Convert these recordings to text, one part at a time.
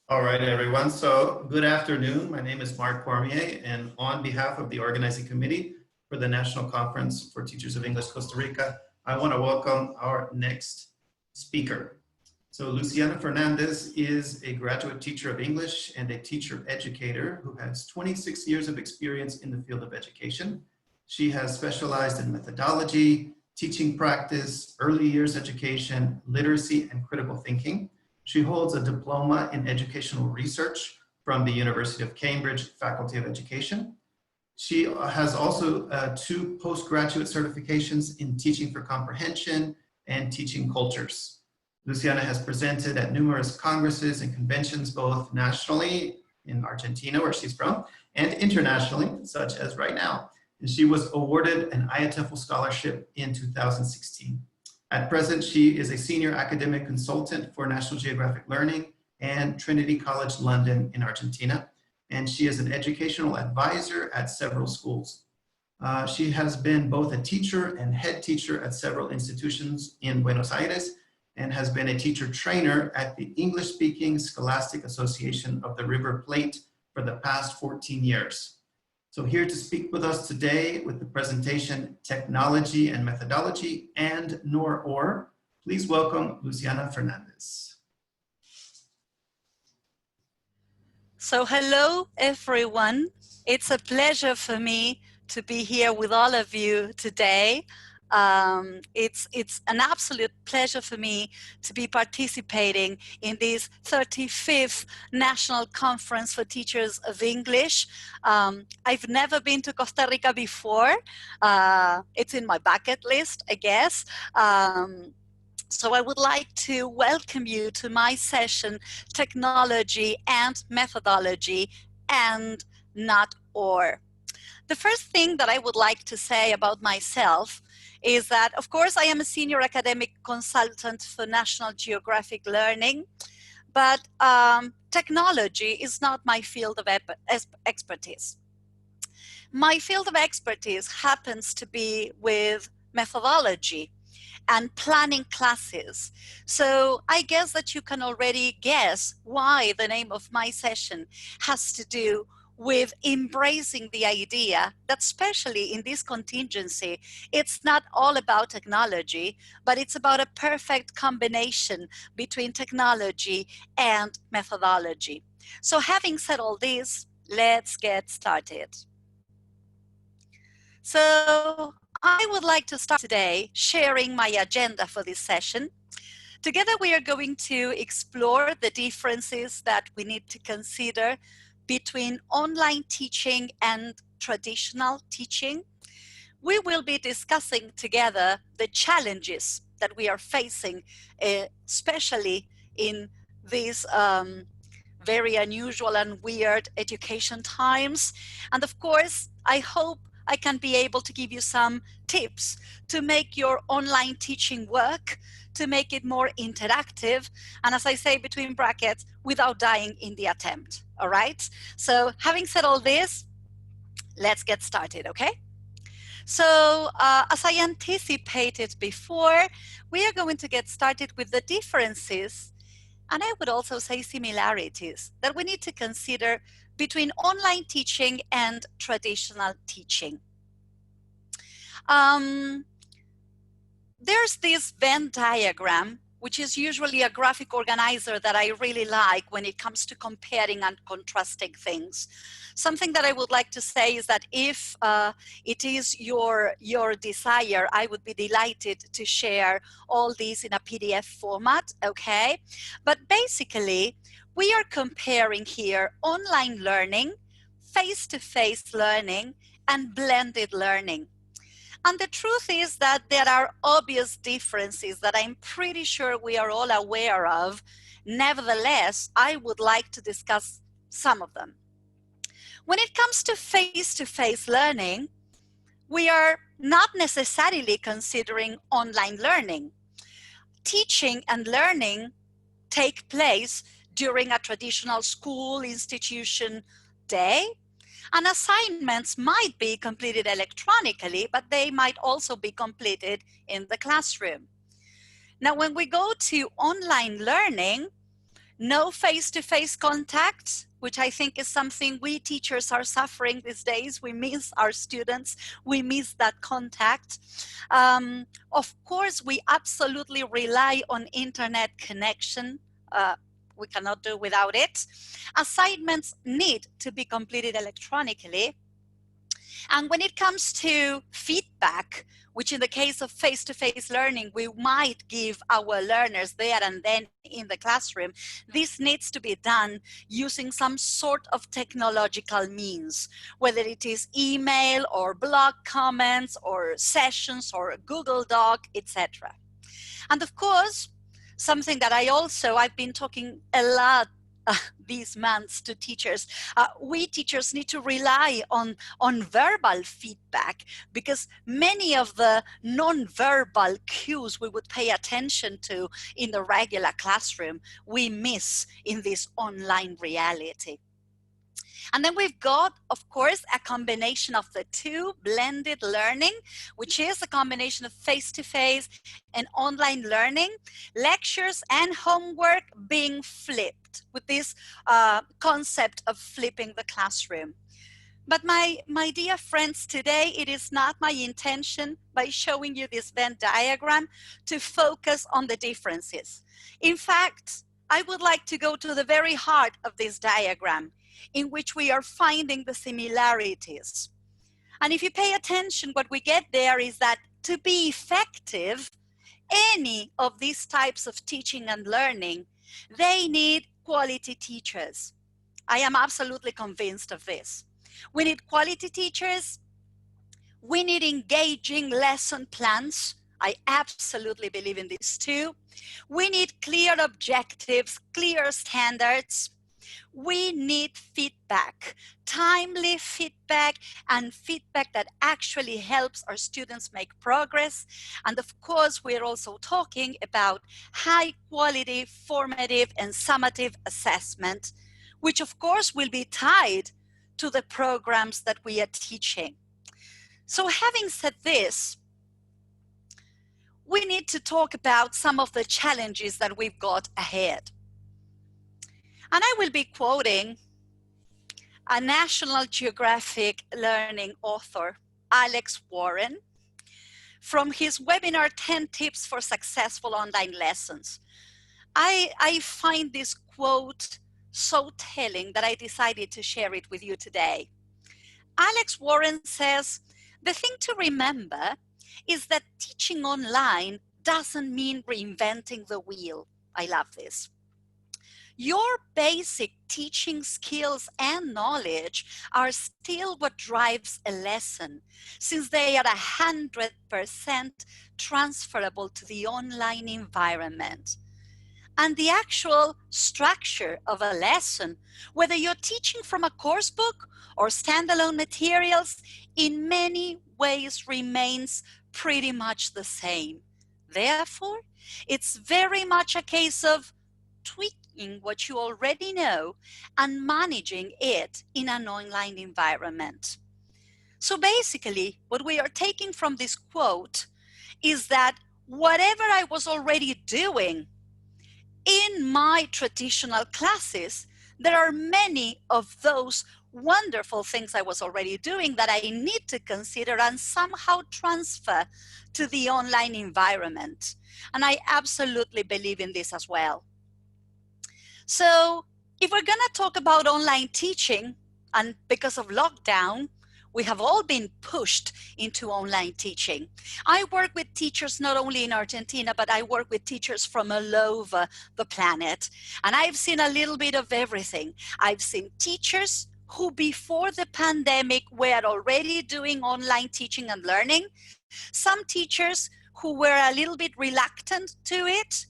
All right, everyone. So good afternoon. My name is Mark Cormier, and on behalf of the organizing committee for the National Conference for Teachers of English Costa Rica, I want to welcome our next speaker. So Luciana Fernández is a graduate teacher of English and a teacher educator who has 26 years of experience in the field of education. She has specialized in methodology, teaching practice, early years education, literacy, and critical thinking. She holds a diploma in educational research from the University of Cambridge Faculty of Education. She has also 2 postgraduate certifications in teaching for comprehension and teaching cultures. Luciana has presented at numerous congresses and conventions, both nationally in Argentina, where she's from, and internationally, such as right now. And she was awarded an IATEFL scholarship in 2016. At present, she is a senior academic consultant for National Geographic Learning and Trinity College London in Argentina, and she is an educational advisor at several schools. She has been both a teacher and head teacher at several institutions in Buenos Aires and has been a teacher trainer at the English-speaking Scholastic Association of the River Plate for the past 14 years. So here to speak with us today with the presentation, Technology and Methodology and Nor/Or, please welcome Luciana Fernández. So hello, everyone. It's a pleasure for me to be here with all of you today. It's an absolute pleasure for me to be participating in this 35th National Conference for Teachers of English. I've never been to Costa Rica before. It's in my bucket list, I guess. So I would like to welcome you to my session, Technology and Methodology and Not Or. The first thing that I would like to say about myself is that, of course, I am a senior academic consultant for National Geographic Learning, but technology is not my field of expertise. My field of expertise happens to be with methodology and planning classes. So I guess that you can already guess why the name of my session has to do with embracing the idea that, especially in this contingency, it's not all about technology, but it's about a perfect combination between technology and methodology. So having said all this, let's get started. So I would like to start today sharing my agenda for this session. Together we are going to explore the differences that we need to consider between online teaching and traditional teaching. We will be discussing together the challenges that we are facing, especially in these very unusual and weird education times. And of course, I hope I can be able to give you some tips to make your online teaching work, to make it more interactive, and as I say between brackets, without dying in the attempt, all right? So having said all this, let's get started, okay? So as I anticipated before, we are going to get started with the differences, and I would also say similarities, that we need to consider between online teaching and traditional teaching. There's this Venn diagram, which is usually a graphic organizer that I really like when it comes to comparing and contrasting things. Something that I would like to say is that if it is your desire, I would be delighted to share all these in a PDF format, okay? But basically, we are comparing here online learning, face-to-face learning, and blended learning. And the truth is that there are obvious differences that I'm pretty sure we are all aware of. Nevertheless, I would like to discuss some of them. When it comes to face-to-face learning, we are not necessarily considering online learning. Teaching and learning take place during a traditional school institution day, and assignments might be completed electronically, but they might also be completed in the classroom. Now, when we go to online learning, no face-to-face contact, which I think is something we teachers are suffering these days. We miss our students. We miss that contact. Of course, we absolutely rely on internet connection. We cannot do without it. Assignments need to be completed electronically. And when it comes to feedback, which in the case of face-to-face learning, we might give our learners there and then in the classroom, this needs to be done using some sort of technological means, whether it is email or blog comments or sessions or Google Doc, etc. And of course, something that I've been talking a lot these months to teachers. We teachers need to rely on verbal feedback, because many of the non-verbal cues we would pay attention to in the regular classroom, we miss in this online reality. And then we've got, of course, a combination of the two, blended learning, which is a combination of face-to-face and online learning, lectures and homework being flipped with this concept of flipping the classroom. But my dear friends, today it is not my intention, by showing you this Venn diagram, to focus on the differences. In fact, I would like to go to the very heart of this diagram, in which we are finding the similarities. And if you pay attention, what we get there is that to be effective, any of these types of teaching and learning, they need quality teachers. I am absolutely convinced of this. We need quality teachers. We need engaging lesson plans. I absolutely believe in this too. We need clear objectives, clear standards. We need feedback, timely feedback, and feedback that actually helps our students make progress. And of course, we're also talking about high quality, formative, and summative assessment, which of course will be tied to the programs that we are teaching. So having said this, we need to talk about some of the challenges that we've got ahead. And I will be quoting a National Geographic learning author, Alex Warren, from his webinar, 10 Tips for Successful Online Lessons. I find this quote so telling that I decided to share it with you today. Alex Warren says, the thing to remember is that teaching online doesn't mean reinventing the wheel. I love this. Your basic teaching skills and knowledge are still what drives a lesson, since they are 100% transferable to the online environment. And the actual structure of a lesson, whether you're teaching from a course book or standalone materials, in many ways remains pretty much the same. Therefore, it's very much a case of tweaking what you already know and managing it in an online environment. So basically, what we are taking from this quote is that whatever I was already doing in my traditional classes, there are many of those wonderful things I was already doing that I need to consider and somehow transfer to the online environment. And I absolutely believe in this as well. So if we're going to talk about online teaching, and because of lockdown, we have all been pushed into online teaching. I work with teachers not only in Argentina, but I work with teachers from all over the planet. And I've seen a little bit of everything. I've seen teachers who before the pandemic were already doing online teaching and learning. Some teachers who were a little bit reluctant to it.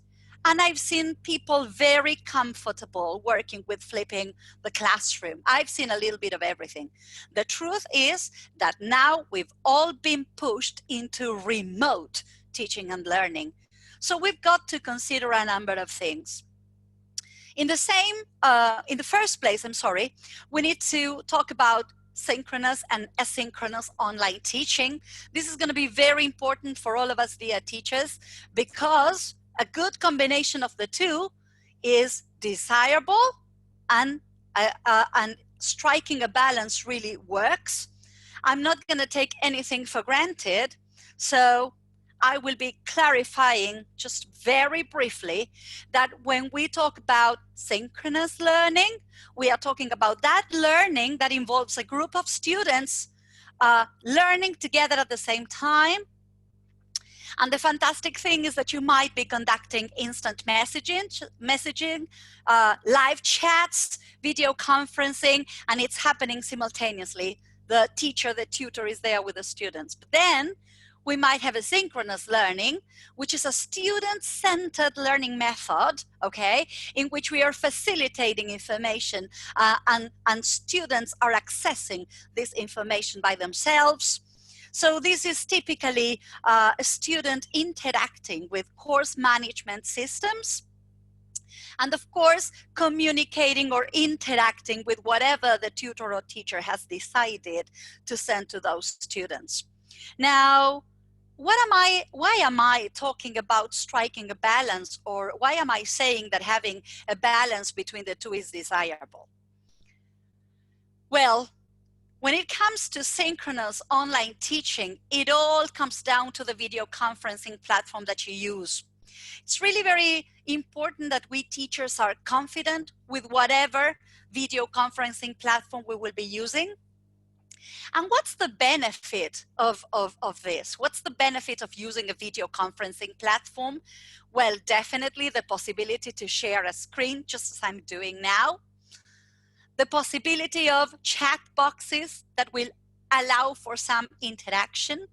And I've seen people very comfortable working with flipping the classroom. I've seen a little bit of everything. The truth is that now we've all been pushed into remote teaching and learning. So we've got to consider a number of things. In the first place, we need to talk about synchronous and asynchronous online teaching. This is going to be very important for all of us dear teachers, because a good combination of the two is desirable and striking a balance really works. I'm not going to take anything for granted, so I will be clarifying just very briefly that when we talk about synchronous learning, we are talking about that learning that involves a group of students learning together at the same time. And the fantastic thing is that you might be conducting instant messaging, live chats, video conferencing, and it's happening simultaneously. The teacher, the tutor is there with the students. But then we might have asynchronous learning, which is a student-centered learning method, okay, in which we are facilitating information and students are accessing this information by themselves. So this is typically a student interacting with course management systems, and of course, communicating or interacting with whatever the tutor or teacher has decided to send to those students. Now, why am I talking about striking a balance, or why am I saying that having a balance between the two is desirable? Well, when it comes to synchronous online teaching, it all comes down to the video conferencing platform that you use. It's really very important that we teachers are confident with whatever video conferencing platform we will be using. And what's the benefit of this? What's the benefit of using a video conferencing platform? Well, definitely the possibility to share a screen, just as I'm doing now. The possibility of chat boxes that will allow for some interaction,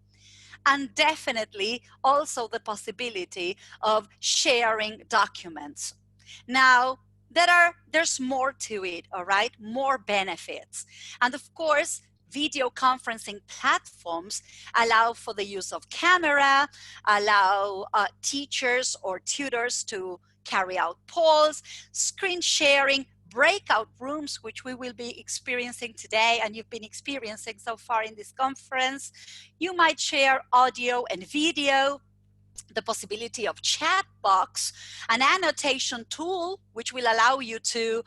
and definitely also the possibility of sharing documents. Now, there's more to it, all right? More benefits. And of course, video conferencing platforms allow for the use of camera, allow teachers or tutors to carry out polls, screen sharing, breakout rooms, which we will be experiencing today and you've been experiencing so far in this conference. You might share audio and video, the possibility of chat box, an annotation tool, which will allow you to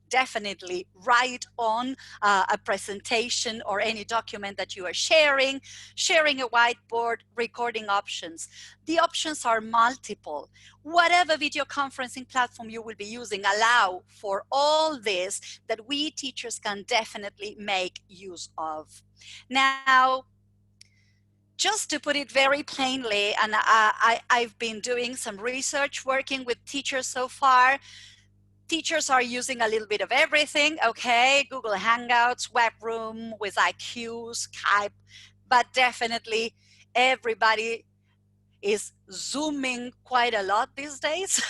definitely write on a presentation or any document that you are sharing a whiteboard, recording options. The options are multiple. Whatever video conferencing platform you will be using allow for all this that we teachers can definitely make use of. Now, just to put it very plainly, and I've been doing some research working with teachers so far. Teachers are using a little bit of everything, okay? Google Hangouts, web room with IQ, Skype, but definitely everybody is Zooming quite a lot these days,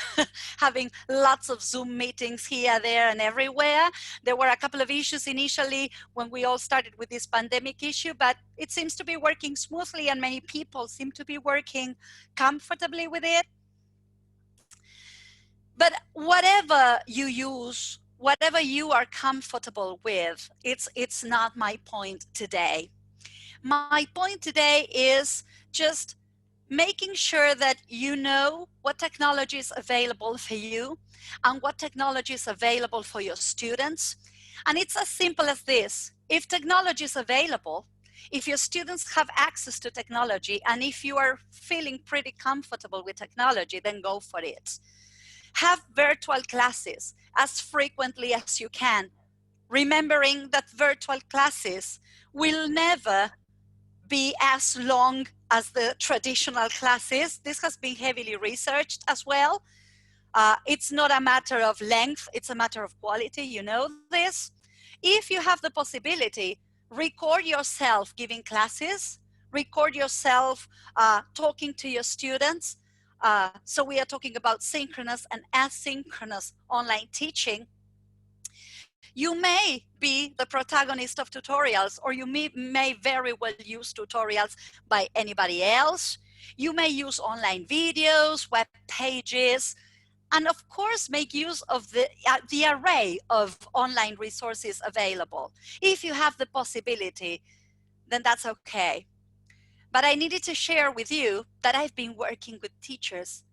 having lots of Zoom meetings here, there, and everywhere. There were a couple of issues initially when we all started with this pandemic issue, but it seems to be working smoothly and many people seem to be working comfortably with it. But whatever you use, whatever you are comfortable with, it's not my point today. My point today is just making sure that you know what technology is available for you and what technology is available for your students. And it's as simple as this. If technology is available, if your students have access to technology, and if you are feeling pretty comfortable with technology, then go for it. Have virtual classes as frequently as you can, remembering that virtual classes will never be as long as the traditional classes. This has been heavily researched as well. It's not a matter of length, it's a matter of quality, you know this. If you have the possibility, record yourself giving classes, record yourself talking to your students. So we are talking about synchronous and asynchronous online teaching. You may be the protagonist of tutorials, or you may very well use tutorials by anybody else. You may use online videos, web pages, and of course make use of the array of online resources available. If you have the possibility, then that's okay. But I needed to share with you that I've been working with teachers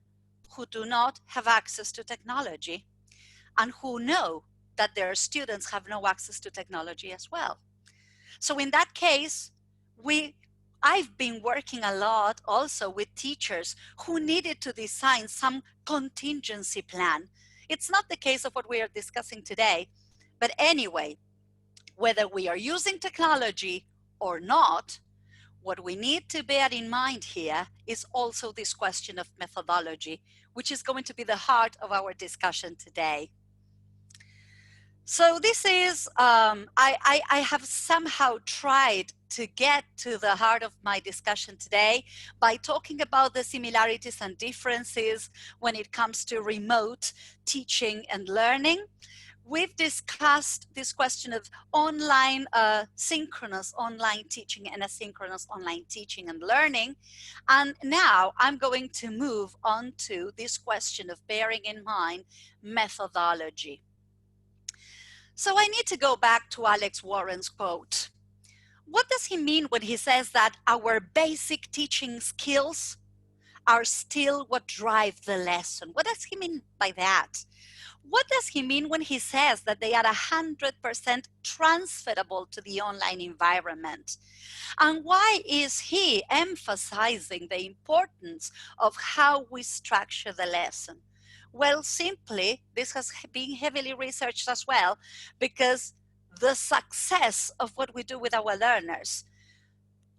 who do not have access to technology and who know that their students have no access to technology as well. So in that case, I've been working a lot also with teachers who needed to design some contingency plan. It's not the case of what we are discussing today, but anyway, whether we are using technology or not, what we need to bear in mind here is also this question of methodology, which is going to be the heart of our discussion today. So this is, I have somehow tried to get to the heart of my discussion today by talking about the similarities and differences when it comes to remote teaching and learning. We've discussed this question of online, synchronous online teaching and asynchronous online teaching and learning. And now I'm going to move on to this question of bearing in mind methodology. So I need to go back to Alex Warren's quote. What does he mean when he says that our basic teaching skills are still what drive the lesson? What does he mean by that? What does he mean when he says that they are 100% transferable to the online environment? And why is he emphasizing the importance of how we structure the lesson? Well, simply, this has been heavily researched as well, because the success of what we do with our learners,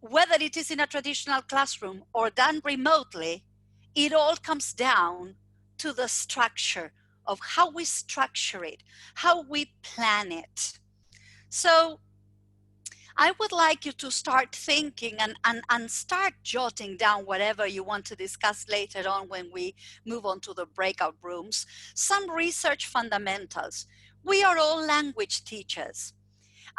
whether it is in a traditional classroom or done remotely, it all comes down to the structure of how we structure it, how we plan it. So I would like you to start thinking and start jotting down whatever you want to discuss later on when we move on to the breakout rooms. Some research fundamentals. We are all language teachers.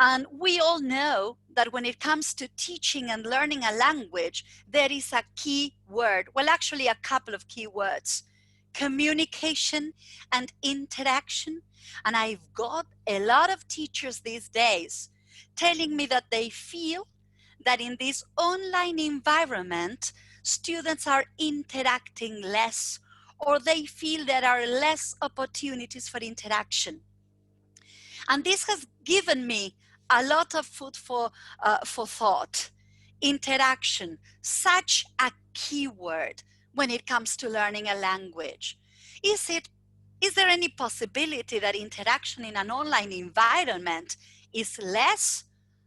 And we all know that when it comes to teaching and learning a language, there is a key word. Well, actually a couple of key words. Communication and interaction. And I've got a lot of teachers these days telling me that they feel that in this online environment, students are interacting less, or they feel there are less opportunities for interaction. And this has given me a lot of food for thought. Interaction, such a key word when it comes to learning a language. Is there any possibility that interaction in an online environment is less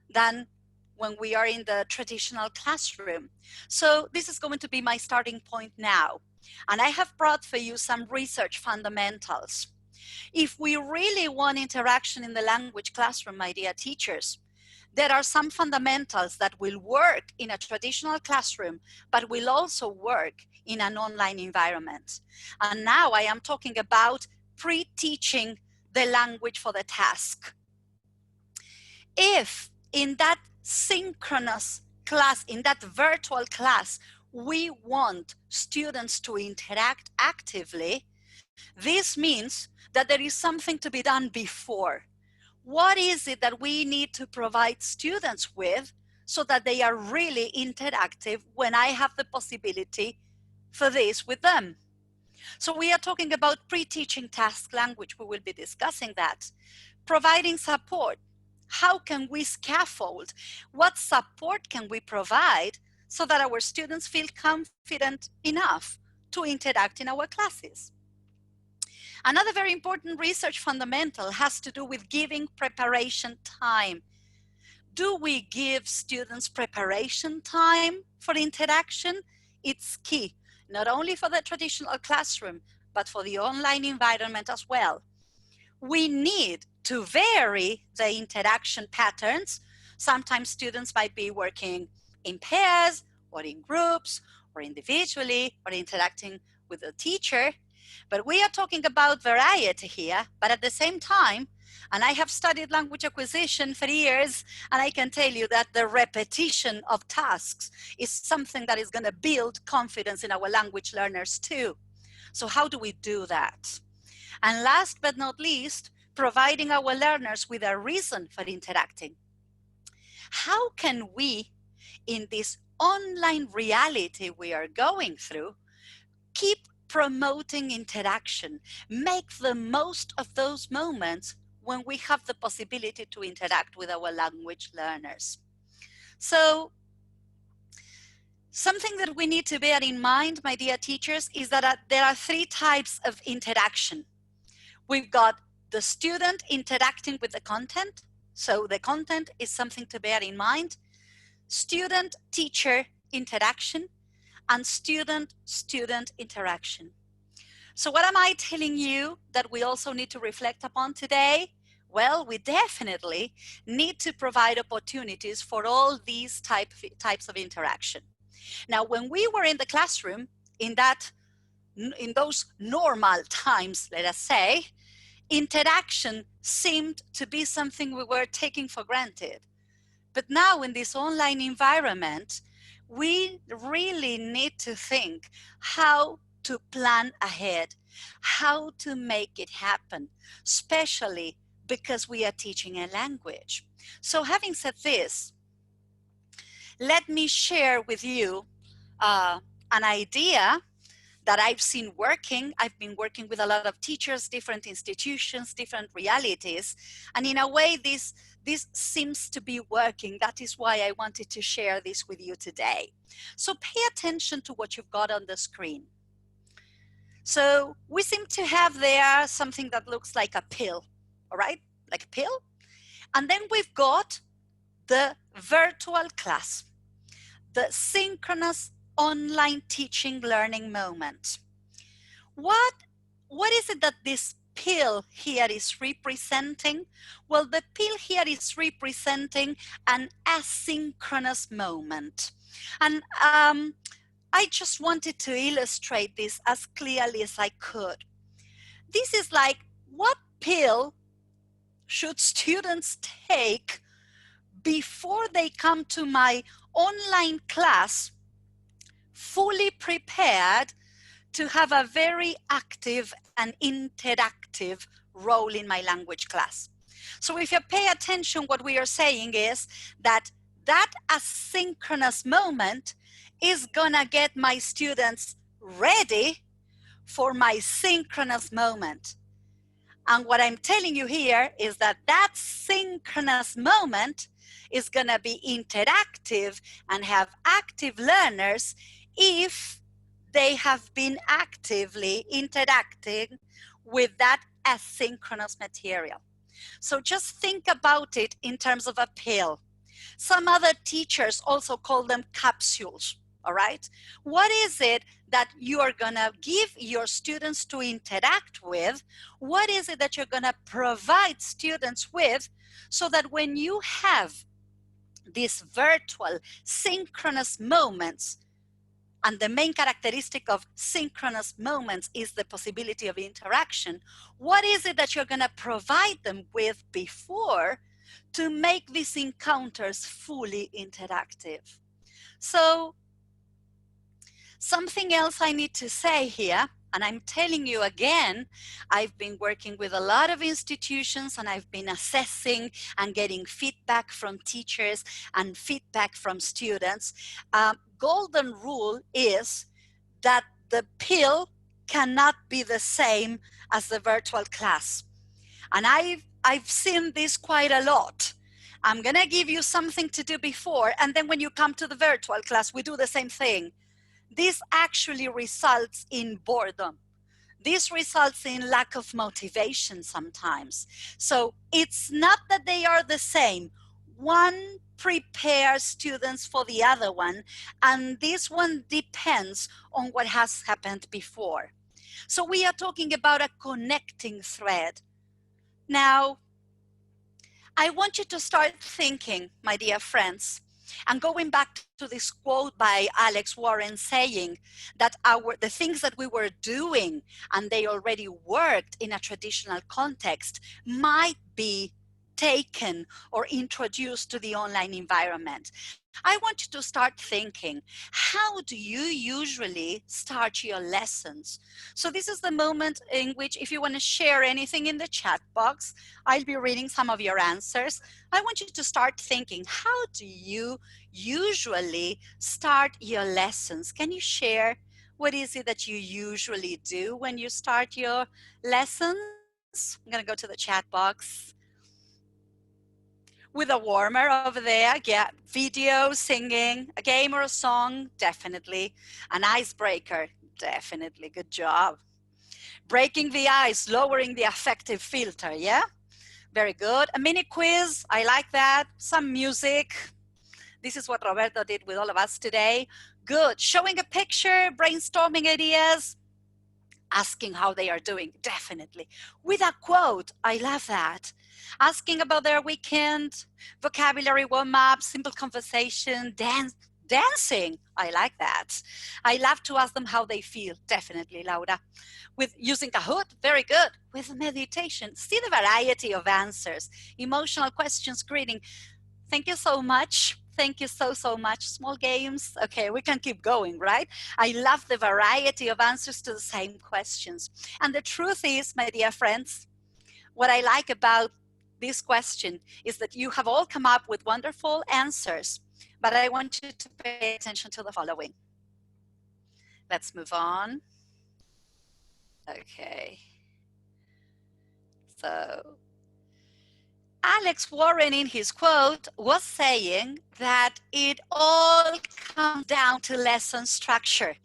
than when we are in the traditional classroom? So this is going to be my starting point now. And I have brought for you some research fundamentals. If we really want interaction in the language classroom, my dear teachers, there are some fundamentals that will work in a traditional classroom, but will also work in an online environment. And now I am talking about pre-teaching the language for the task. If in that synchronous class, in that virtual class, we want students to interact actively, this means that there is something to be done before. What is it that we need to provide students with so that they are really interactive when I have the possibility for this with them? So we are talking about pre-teaching task language. We will be discussing that. Providing support. How can we scaffold? What support can we provide so that our students feel confident enough to interact in our classes? Another very important research fundamental has to do with giving preparation time. Do we give students preparation time for interaction? It's key, not only for the traditional classroom, but for the online environment as well. We need to vary the interaction patterns. Sometimes students might be working in pairs or in groups or individually or interacting with a teacher. But we are talking about variety here, but at the same time, and I have studied language acquisition for years, and I can tell you that the repetition of tasks is something that is going to build confidence in our language learners too. So how do we do that? And last but not least, providing our learners with a reason for interacting. How can we, in this online reality we are going through, keep promoting interaction. Make the most of those moments when we have the possibility to interact with our language learners. So something that we need to bear in mind, my dear teachers, is that there are 3 types of interaction. We've got the student interacting with the content. So the content is something to bear in mind. Student-teacher interaction and student-student interaction. So what am I telling you that we also need to reflect upon today? Well, we definitely need to provide opportunities for all these types of interaction. Now, when we were in the classroom, in those normal times, let us say, interaction seemed to be something we were taking for granted. But now in this online environment, we really need to think how to plan ahead, how to make it happen, especially because we are teaching a language. So having said this, let me share with you an idea that I've seen working. I've been working with a lot of teachers, different institutions, different realities. And in a way, this seems to be working. That is why I wanted to share this with you today. So pay attention to what you've got on the screen. So we seem to have there something that looks like a pill, all right? Like a pill. And then we've got the virtual class, the synchronous online teaching learning moment. What is it that this pill here is representing? Well, the pill here is representing an asynchronous moment. And I just wanted to illustrate this as clearly as I could. This is like, what pill should students take before they come to my online class fully prepared to have a very active and interactive role in my language class? So if you pay attention, what we are saying is that asynchronous moment is gonna get my students ready for my synchronous moment. And what I'm telling you here is that synchronous moment is gonna be interactive and have active learners if they have been actively interacting with that asynchronous material. So just think about it in terms of a pill. Some other teachers also call them capsules, all right? What is it that you are gonna give your students to interact with? What is it that you're gonna provide students with so that when you have these virtual synchronous moments, and the main characteristic of synchronous moments is the possibility of interaction, what is it that you're gonna provide them with before to make these encounters fully interactive? So something else I need to say here, and I'm telling you again, I've been working with a lot of institutions and I've been assessing and getting feedback from teachers and feedback from students. Golden rule is that the pill cannot be the same as the virtual class. And I've seen this quite a lot. I'm gonna give you something to do before, and then when you come to the virtual class, we do the same thing. This actually results in boredom. This results in lack of motivation sometimes. So it's not that they are the same. One prepares students for the other one, and this one depends on what has happened before. So we are talking about a connecting thread. Now, I want you to start thinking, my dear friends, and going back to this quote by Alex Warren saying that the things that we were doing and they already worked in a traditional context might be taken or introduced to the online environment. I want you to start thinking, how do you usually start your lessons? So this is the moment in which, if you want to share anything in the chat box, I'll be reading some of your answers. I want you to start thinking, how do you usually start your lessons? Can you share What is it that you usually do when you start your lessons? I'm going to go to the chat box. With a warmer over there, yeah, video, singing, a game or a song, definitely. An icebreaker, definitely, good job. Breaking the ice, lowering the affective filter, yeah? Very good. A mini quiz, I like that. Some music. This is what Roberto did with all of us today. Good. Showing a picture, brainstorming ideas, asking how they are doing, definitely. With a quote, I love that. Asking about their weekend, vocabulary warm-up, simple conversation, dancing, I like that. I love to ask them how they feel, definitely, Laura. With using Kahoot, very good. With meditation, see the variety of answers, emotional questions, greeting. Thank you so much. Thank you so much. Small games. Okay, we can keep going, right? I love the variety of answers to the same questions. And the truth is, my dear friends, what I like about this question is that you have all come up with wonderful answers, but I want you to pay attention to the following. Let's move on. Okay. So Alex Warren, in his quote, was saying that it all comes down to lesson structure,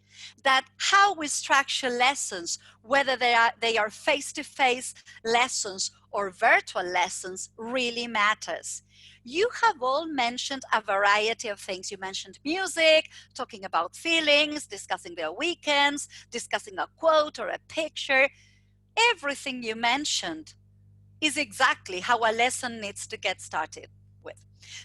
that how we structure lessons, whether they are face-to-face lessons or virtual lessons, really matters. You have all mentioned a variety of things. You mentioned music, talking about feelings, discussing their weekends, discussing a quote or a picture. Everything you mentioned is exactly how a lesson needs to get started with.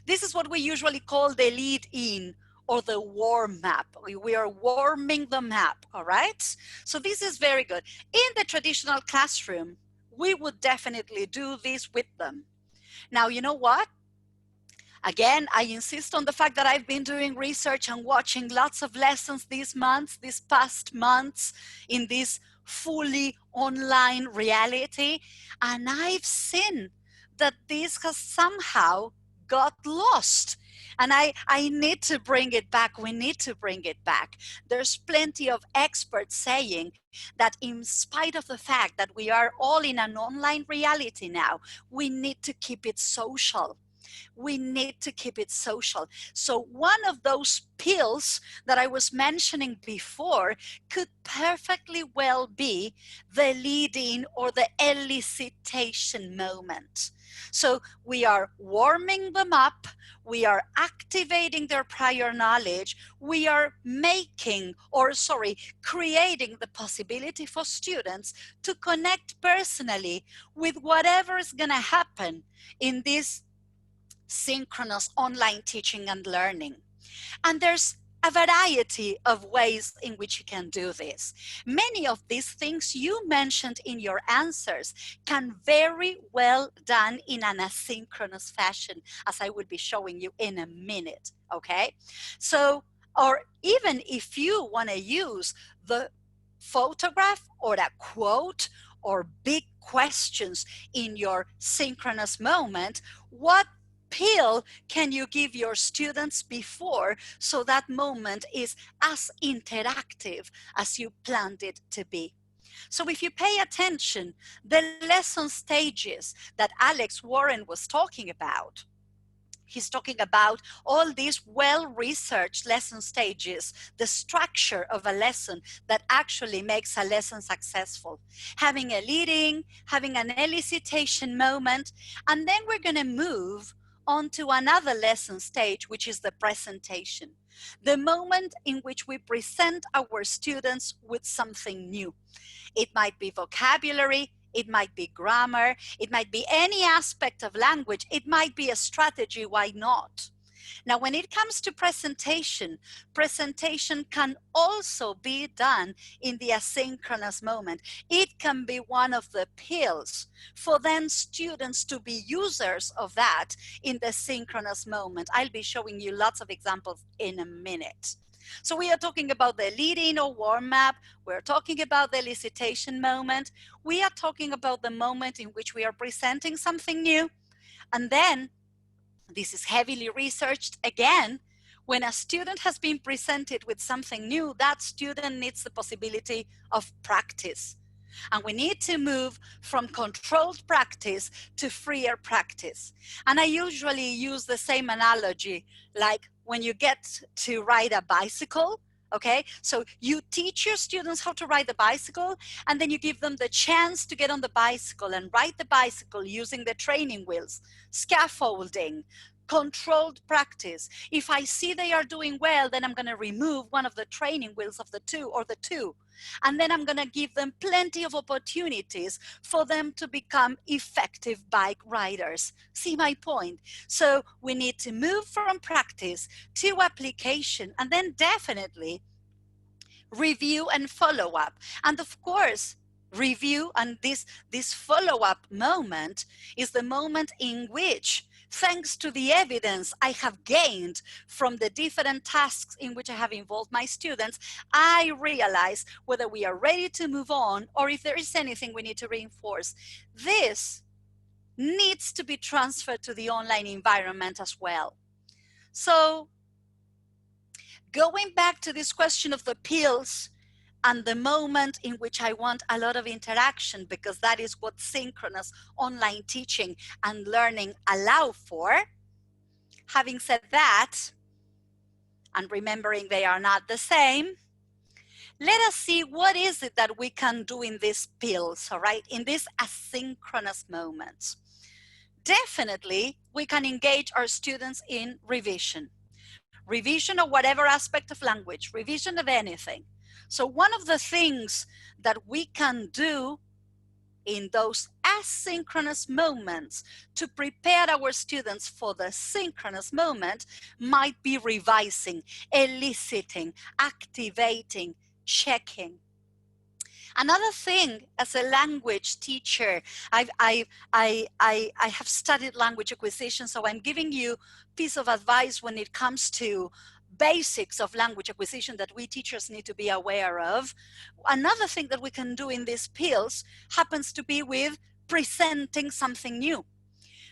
This is what we usually call the lead in or the warm up. We are warming the map, all right? So this is very good. In the traditional classroom, we would definitely do this with them. Now, you know what? Again, I insist on the fact that I've been doing research and watching lots of lessons these past months in this fully online reality. And I've seen that this has somehow got lost. And I need to bring it back. We need to bring it back. There's plenty of experts saying that in spite of the fact that we are all in an online reality now, we need to keep it social. We need to keep it social. So one of those pills that I was mentioning before could perfectly well be the lead-in or the elicitation moment. So we are warming them up, we are activating their prior knowledge, we are creating the possibility for students to connect personally with whatever is going to happen in this synchronous online teaching and learning. And there's a variety of ways in which you can do this. Many of these things you mentioned in your answers can very well done in an asynchronous fashion, as I will be showing you in a minute, okay? So, or even if you want to use the photograph or a quote or big questions in your synchronous moment, what pill can you give your students before so that moment is as interactive as you planned it to be? So if you pay attention, the lesson stages that Alex Warren was talking about, he's talking about all these well-researched lesson stages, the structure of a lesson that actually makes a lesson successful. Having a leading, having an elicitation moment, and then we're going to move on to another lesson stage, which is the presentation. The moment in which we present our students with something new. It might be vocabulary, it might be grammar, it might be any aspect of language, it might be a strategy, why not? Now, when it comes to presentation, presentation can also be done in the asynchronous moment. It can be one of the pills for then students to be users of that in the synchronous moment. I'll be showing you lots of examples in a minute. So we are talking about the lead-in or warm-up. We're talking about the elicitation moment. We are talking about the moment in which we are presenting something new. And then, this is heavily researched again, When a student has been presented with something new, that student needs the possibility of practice. And we need to move from controlled practice to freer practice. And I usually use the same analogy, like when you get to ride a bicycle, okay? So you teach your students how to ride the bicycle, and then you give them the chance to get on the bicycle and ride the bicycle using the training wheels, scaffolding, controlled practice. If I see they are doing well, then I'm going to remove one of the training wheels of the two. And then I'm going to give them plenty of opportunities for them to become effective bike riders. See my point? So we need to move from practice to application, and then definitely review and follow up. And of course, review and this follow-up moment is the moment in which, thanks to the evidence I have gained from the different tasks in which I have involved my students, I realize whether we are ready to move on or if there is anything we need to reinforce. This needs to be transferred to the online environment as well. So going back to this question of the pills and the moment in which I want a lot of interaction, because that is what synchronous online teaching and learning allow for. Having said that, and remembering they are not the same, let us see what is it that we can do in these pills, all right, in these asynchronous moments. Definitely, we can engage our students in revision. Revision of whatever aspect of language, revision of anything. So one of the things that we can do in those asynchronous moments to prepare our students for the synchronous moment might be revising, eliciting, activating, checking. Another thing, as a language teacher, I have studied language acquisition, so I'm giving you a piece of advice when it comes to basics of language acquisition that we teachers need to be aware of. Another thing that we can do in these pills happens to be with presenting something new.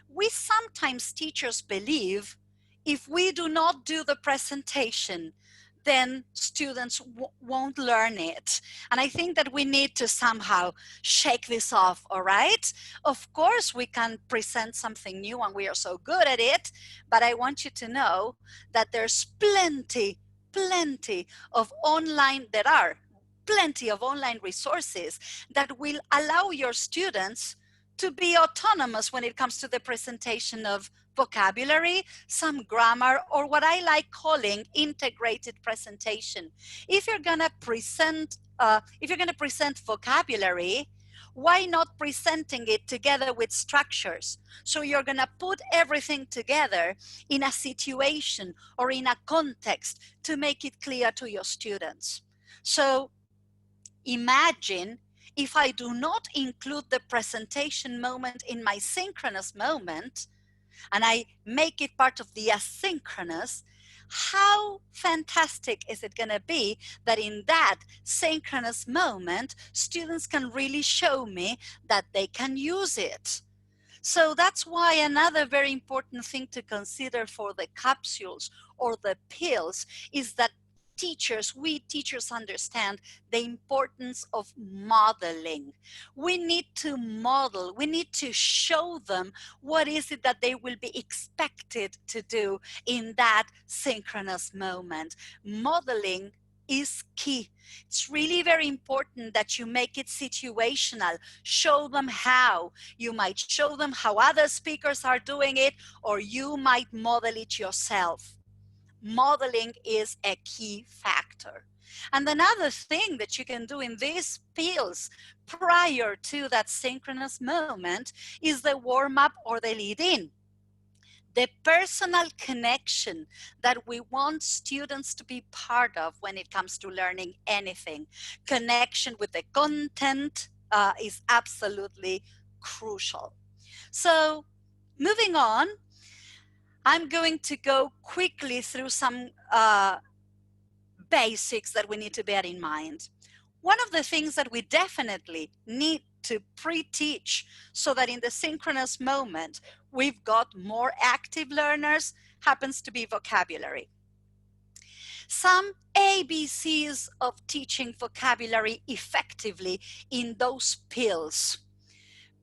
We sometimes, teachers, believe if we do not do the presentation, then students won't learn it. And I think that we need to somehow shake this off, all right? Of course, we can present something new and we are so good at it, but I want you to know that there's plenty of online, there are plenty of online resources that will allow your students to be autonomous when it comes to the presentation of vocabulary, some grammar, or what I like calling integrated presentation. If you're gonna present vocabulary, why not presenting it together with structures? So you're gonna put everything together in a situation or in a context to make it clear to your students. So imagine if I do not include the presentation moment in my synchronous moment, and I make it part of the asynchronous, how fantastic is it going to be that in that synchronous moment, students can really show me that they can use it. So that's why another very important thing to consider for the capsules or the pills is that we teachers understand the importance of modeling. We need to model, we need to show them what is it that they will be expected to do in that synchronous moment. Modeling is key. It's really very important that you make it situational. Show them how. You might show them how other speakers are doing it, or you might model it yourself. Modeling is a key factor. And another thing that you can do in these pills prior to that synchronous moment is the warm-up or the lead-in. The personal connection that we want students to be part of when it comes to learning anything. Connection with the content is absolutely crucial. So moving on, I'm going to go quickly through some basics that we need to bear in mind. One of the things that we definitely need to pre-teach so that in the synchronous moment we've got more active learners happens to be vocabulary. some ABCs of teaching vocabulary effectively in those pills.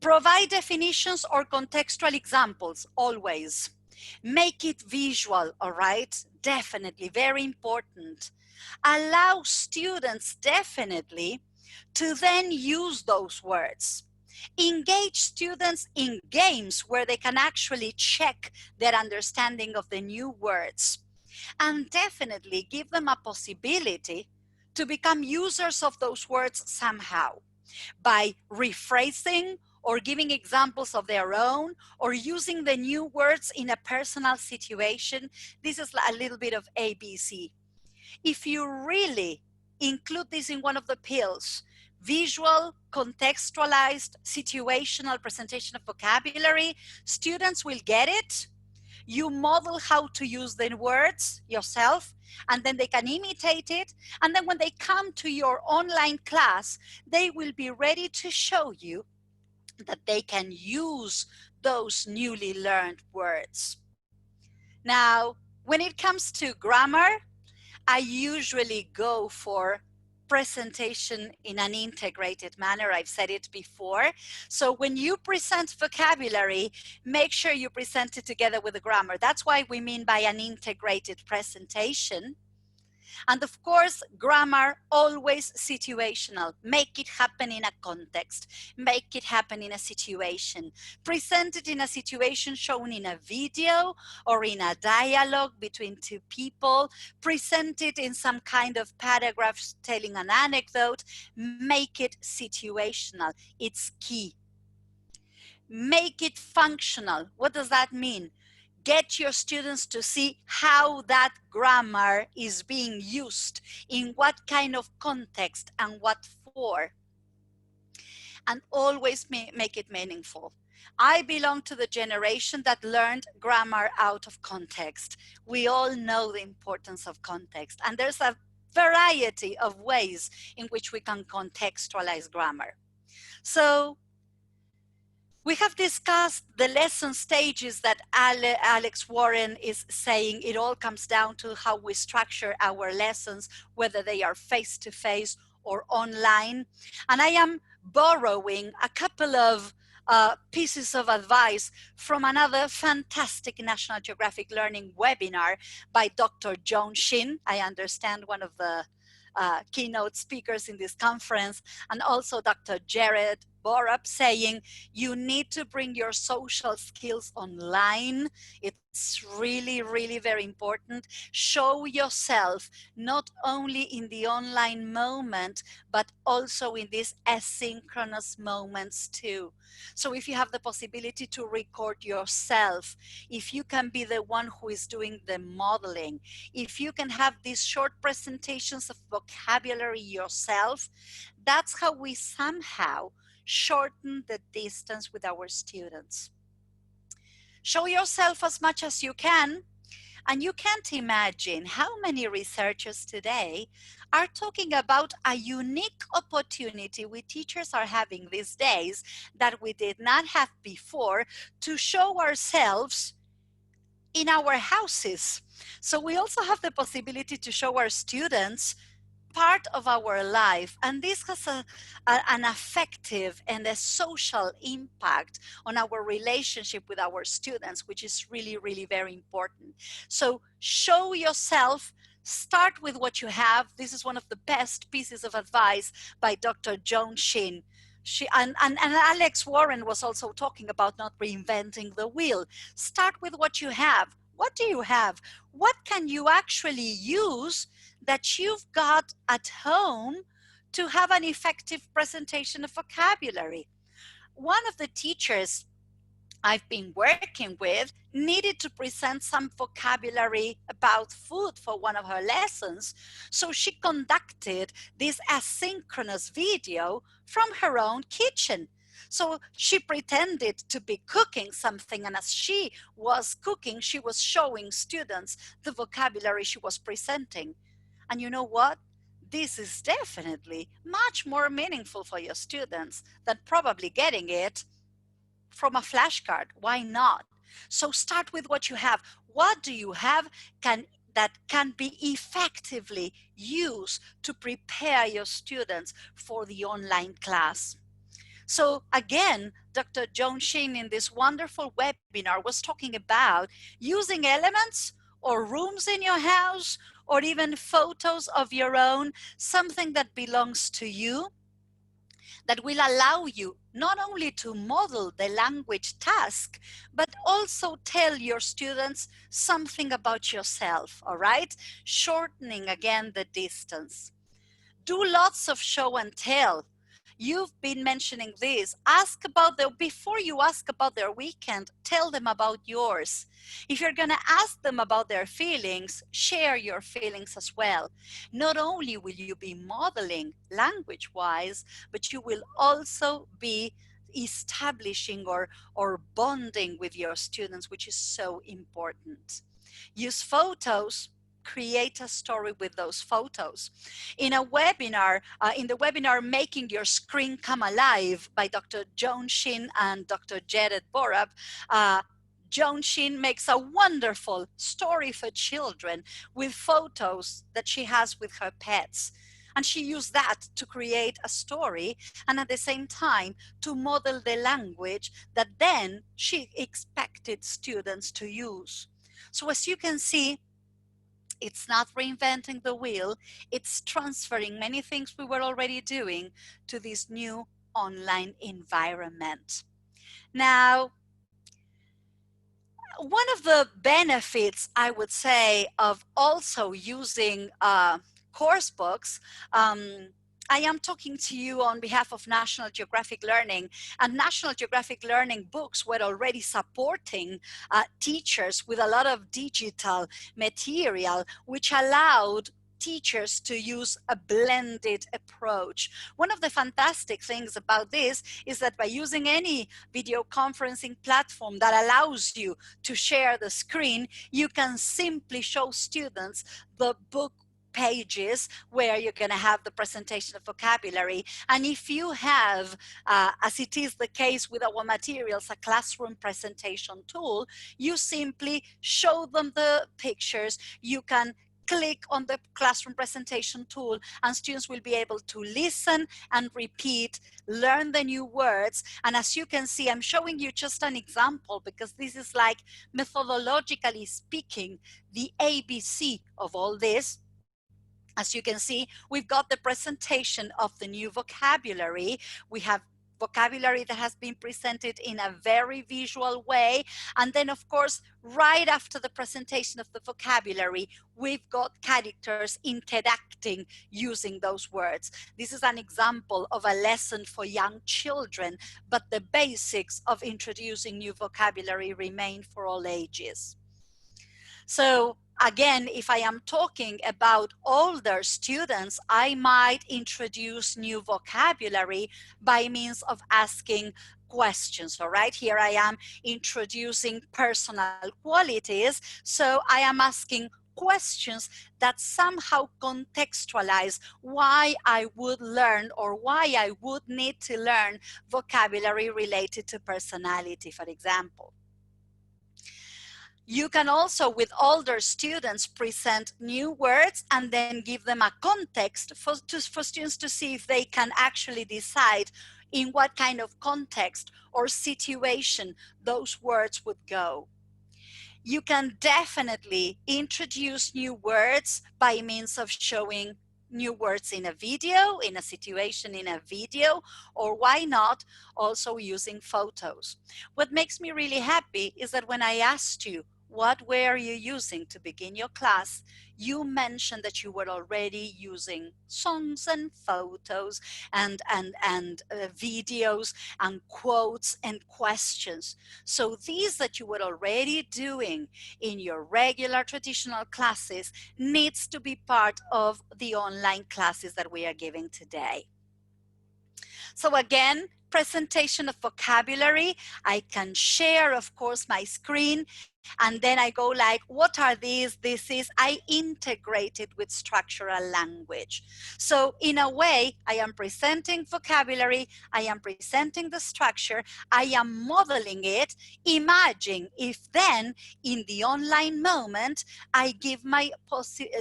Provide definitions or contextual examples, always. Make it visual, all right? Definitely, very important. Allow students, definitely, to then use those words. Engage students in games where they can actually check their understanding of the new words. And definitely give them a possibility to become users of those words somehow, by rephrasing or giving examples of their own, or using the new words in a personal situation. This is a little bit of ABC. If you really include this in one of the pills, visual, contextualized, situational presentation of vocabulary, students will get it. You model how to use the words yourself, and then they can imitate it. And then when they come to your online class, they will be ready to show you that they can use those newly learned words. Now, when it comes to grammar, I usually go for presentation in an integrated manner. I've said it before. So when you present vocabulary, make sure you present it together with the grammar. That's why we mean by an integrated presentation. And of course, grammar, always situational. Make it happen in a context. Make it happen in a situation. Present it in a situation shown in a video or in a dialogue between two people. Present it in some kind of paragraphs telling an anecdote. Make it situational. It's key. Make it functional. What does that mean? Get your students to see how that grammar is being used, in what kind of context and what for. And always make it meaningful. I belong to the generation that learned grammar out of context. We all know the importance of context, and there's a variety of ways in which we can contextualize grammar. So we have discussed the lesson stages that Alex Warren is saying. It all comes down to how we structure our lessons, whether they are face-to-face or online. And I am borrowing a couple of pieces of advice from another fantastic National Geographic Learning webinar by Dr. Joan Shin. I understand one of the keynote speakers in this conference, and also Dr. Jared Borup, saying you need to bring your social skills online. It's really, really very important. Show yourself not only in the online moment, but also in these asynchronous moments too. So if you have the possibility to record yourself, if you can be the one who is doing the modeling, if you can have these short presentations of vocabulary yourself, that's how we somehow shorten the distance with our students. Show yourself as much as you can, and you can't imagine how many researchers today are talking about a unique opportunity we teachers are having these days that we did not have before, to show ourselves in our houses. So we also have the possibility to show our students part of our life, and this has an affective and a social impact on our relationship with our students, which is really, really very important. So show yourself, start with what you have. This is one of the best pieces of advice by Dr. Joan Shin. And Alex Warren was also talking about not reinventing the wheel. Start with what you have. What do you have? What can you actually use that you've got at home to have an effective presentation of vocabulary? One of the teachers I've been working with needed to present some vocabulary about food for one of her lessons. So she conducted this asynchronous video from her own kitchen. So she pretended to be cooking something, and as she was cooking, she was showing students the vocabulary she was presenting. And you know what? This is definitely much more meaningful for your students than probably getting it from a flashcard. Why not? So start with what you have. What do you have that can be effectively used to prepare your students for the online class. So again, Dr. Joan Shin in this wonderful webinar was talking about using elements or rooms in your house or even photos of your own, something that belongs to you, that will allow you not only to model the language task, but also tell your students something about yourself, all right? Shortening again the distance. Do lots of show and tell. You've been mentioning this. Ask about before you ask about their weekend, tell them about yours. If you're going to ask them about their feelings, share your feelings as well. Not only will you be modeling language-wise, but you will also be establishing or bonding with your students, which is so important. Use photos. Create a story with those photos. In a webinar, in the webinar Making Your Screen Come Alive by Dr. Joan Shin and Dr. Jared Borab, Joan Shin makes a wonderful story for children with photos that she has with her pets. And she used that to create a story and at the same time to model the language that then she expected students to use. So as you can see, it's not reinventing the wheel, it's transferring many things we were already doing to this new online environment. Now, one of the benefits, I would say, of also using course books, I am talking to you on behalf of National Geographic Learning, and National Geographic Learning books were already supporting teachers with a lot of digital material, which allowed teachers to use a blended approach. One of the fantastic things about this is that by using any video conferencing platform that allows you to share the screen, you can simply show students the book pages where you're going to have the presentation of vocabulary. And if you have, as it is the case with our materials, a classroom presentation tool, you simply show them the pictures. You can click on the classroom presentation tool and students will be able to listen and repeat, learn the new words. And as you can see, I'm showing you just an example because this is like methodologically speaking, the ABC of all this. As you can see, we've got the presentation of the new vocabulary. We have vocabulary that has been presented in a very visual way. And then, of course, right after the presentation of the vocabulary, we've got characters interacting using those words. This is an example of a lesson for young children, but the basics of introducing new vocabulary remain for all ages. So again, if I am talking about older students, I might introduce new vocabulary by means of asking questions. All right, here I am introducing personal qualities. So I am asking questions that somehow contextualize why I would learn or why I would need to learn vocabulary related to personality, for example. You can also, with older students, present new words and then give them a context for students to see if they can actually decide in what kind of context or situation those words would go. You can definitely introduce new words by means of showing new words in a video, in a situation in a video, or why not also using photos. What makes me really happy is that when I asked you, what were you using to begin your class? You mentioned that you were already using songs and photos and videos and quotes and questions. So these that you were already doing in your regular traditional classes needs to be part of the online classes that we are giving today. So again, presentation of vocabulary. I can share, of course, my screen. And then I go like, what are these? This is, I integrate it with structural language. So in a way, I am presenting vocabulary, I am presenting the structure, I am modeling it. Imagine if then in the online moment, I give my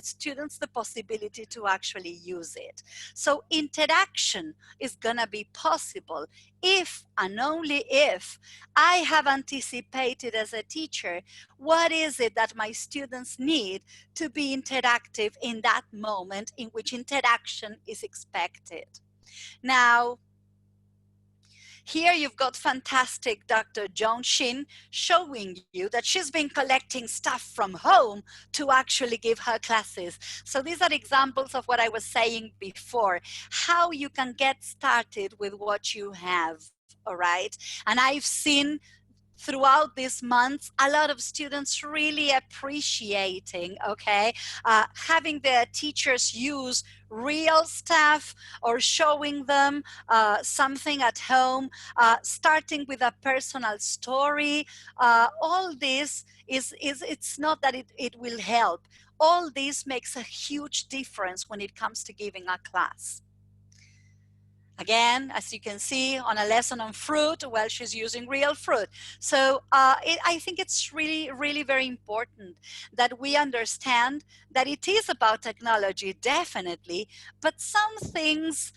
students the possibility to actually use it. So interaction is gonna be possible if and only if I have anticipated as a teacher, what is it that my students need to be interactive in that moment in which interaction is expected. Now, here you've got fantastic Dr. Joan Shin showing you that she's been collecting stuff from home to actually give her classes. So these are examples of what I was saying before, how you can get started with what you have, all right? And I've seen throughout these months a lot of students really appreciating, okay, having their teachers use real stuff or showing them something at home, starting with a personal story. All this is it's not that it will help. All this makes a huge difference when it comes to giving a class. Again, as you can see on a lesson on fruit, well, she's using real fruit. So I think it's really, really very important that we understand that it is about technology, definitely, but some things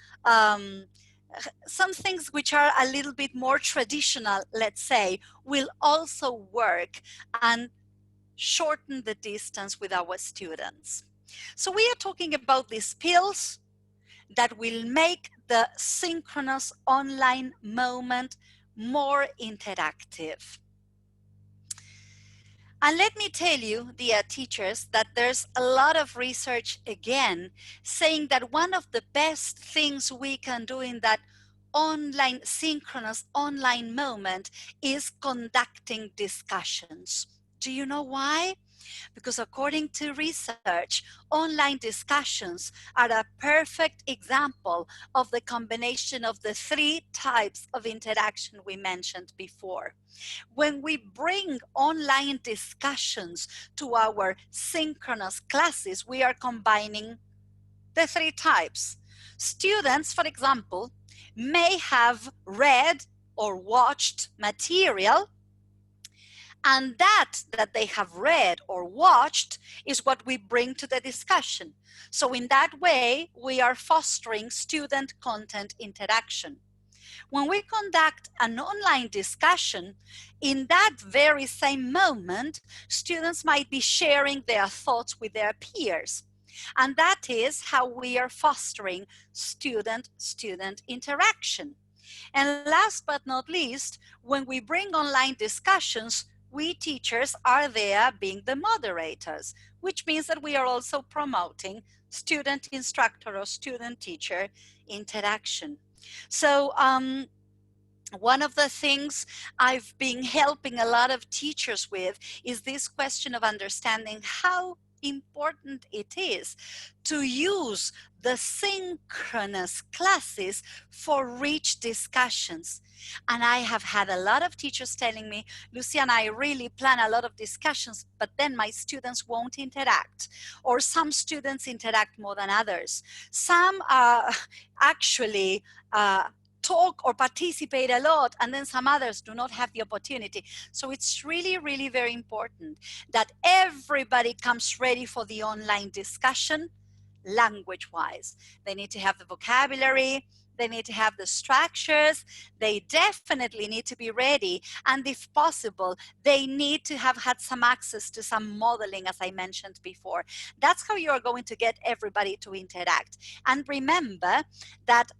which are a little bit more traditional, let's say, will also work and shorten the distance with our students. So we are talking about these pills that will make the synchronous online moment more interactive. And let me tell you, dear teachers, that there's a lot of research again saying that one of the best things we can do in that online, synchronous online moment is conducting discussions. Do you know why? Because according to research, online discussions are a perfect example of the combination of the 3 types of interaction we mentioned before. When we bring online discussions to our synchronous classes, we are combining the 3 types. Students, for example, may have read or watched material, and that they have read or watched is what we bring to the discussion. So in that way, we are fostering student content interaction. When we conduct an online discussion, in that very same moment, students might be sharing their thoughts with their peers. And that is how we are fostering student-student interaction. And last but not least, when we bring online discussions, we teachers are there being the moderators, which means that we are also promoting student-instructor or student-teacher interaction. So one of the things I've been helping a lot of teachers with is this question of understanding how important it is to use the synchronous classes for rich discussions. And I have had a lot of teachers telling me, Luciana, I really plan a lot of discussions, but then my students won't interact. Or some students interact more than others. Some actually talk or participate a lot, and then some others do not have the opportunity. So it's really, really very important that everybody comes ready for the online discussion language-wise. They need to have the vocabulary, they need to have the structures, they definitely need to be ready, and if possible, they need to have had some access to some modeling, as I mentioned before. That's how you are going to get everybody to interact. And remember that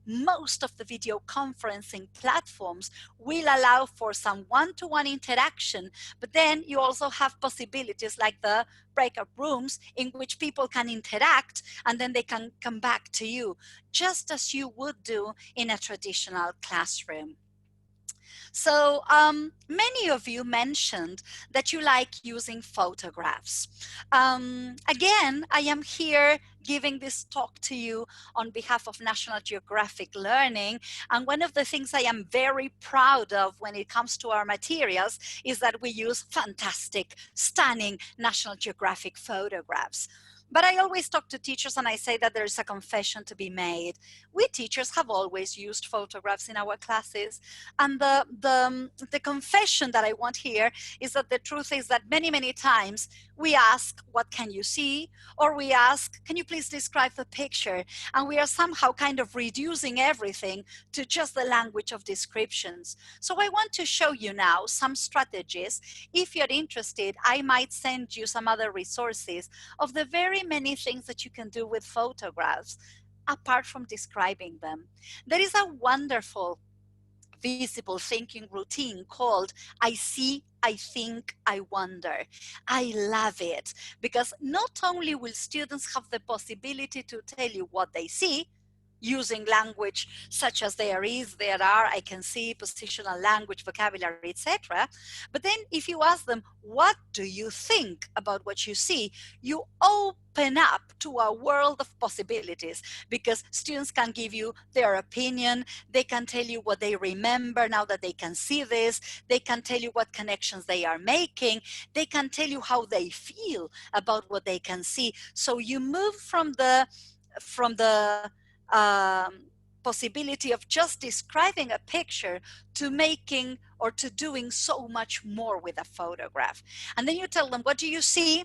most of the video conferencing platforms will allow for some one-to-one interaction, but then you also have possibilities like the breakout rooms in which people can interact and then they can come back to you, just as you would do in a traditional classroom. So many of you mentioned that you like using photographs. Again, I am here giving this talk to you on behalf of National Geographic Learning. And one of the things I am very proud of when it comes to our materials is that we use fantastic, stunning National Geographic photographs. But I always talk to teachers and I say that there is a confession to be made. We teachers have always used photographs in our classes. And the confession that I want here is that the truth is that many, many times we ask, what can you see? Or we ask, can you please describe the picture? And we are somehow kind of reducing everything to just the language of descriptions. So I want to show you now some strategies. If you're interested, I might send you some other resources of the very many things that you can do with photographs, apart from describing them. There is a wonderful visible thinking routine called I see, I think, I wonder. I love it because not only will students have the possibility to tell you what they see, using language such as there is, there are, I can see, positional language, vocabulary, etc. But then if you ask them, what do you think about what you see? You open up to a world of possibilities because students can give you their opinion. They can tell you what they remember now that they can see this. They can tell you what connections they are making. They can tell you how they feel about what they can see. So you move from the possibility of just describing a picture to making or to doing so much more with a photograph. And then you tell them, what do you see?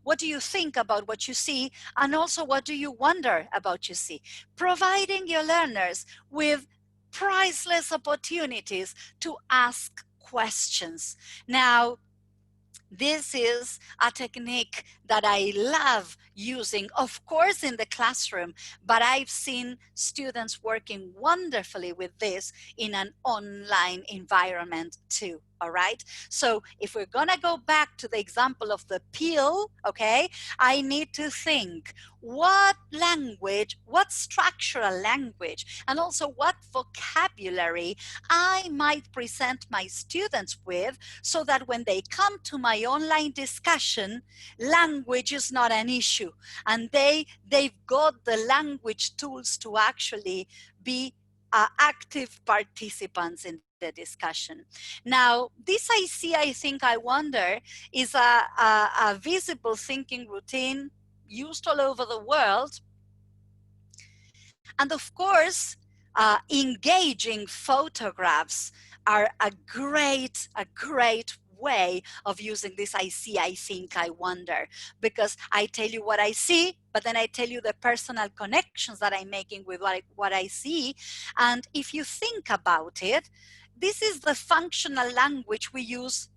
What do you think about what you see? And also, what do you wonder about what you see? Providing your learners with priceless opportunities to ask questions. Now, this is a technique that I love using, of course, in the classroom, but I've seen students working wonderfully with this in an online environment too. All right. So if we're going to go back to the example of the pill, okay, I need to think what language, what structural language, and also what vocabulary I might present my students with so that when they come to my online discussion, language is not an issue. And they've got the language tools to actually be active participants in the discussion. Now, this I see, I think, I wonder is a visible thinking routine used all over the world. And of course, engaging photographs are a great way of using this I see, I think, I wonder, because I tell you what I see, but then I tell you the personal connections that I'm making with what I see. And if you think about it, this is the functional language we use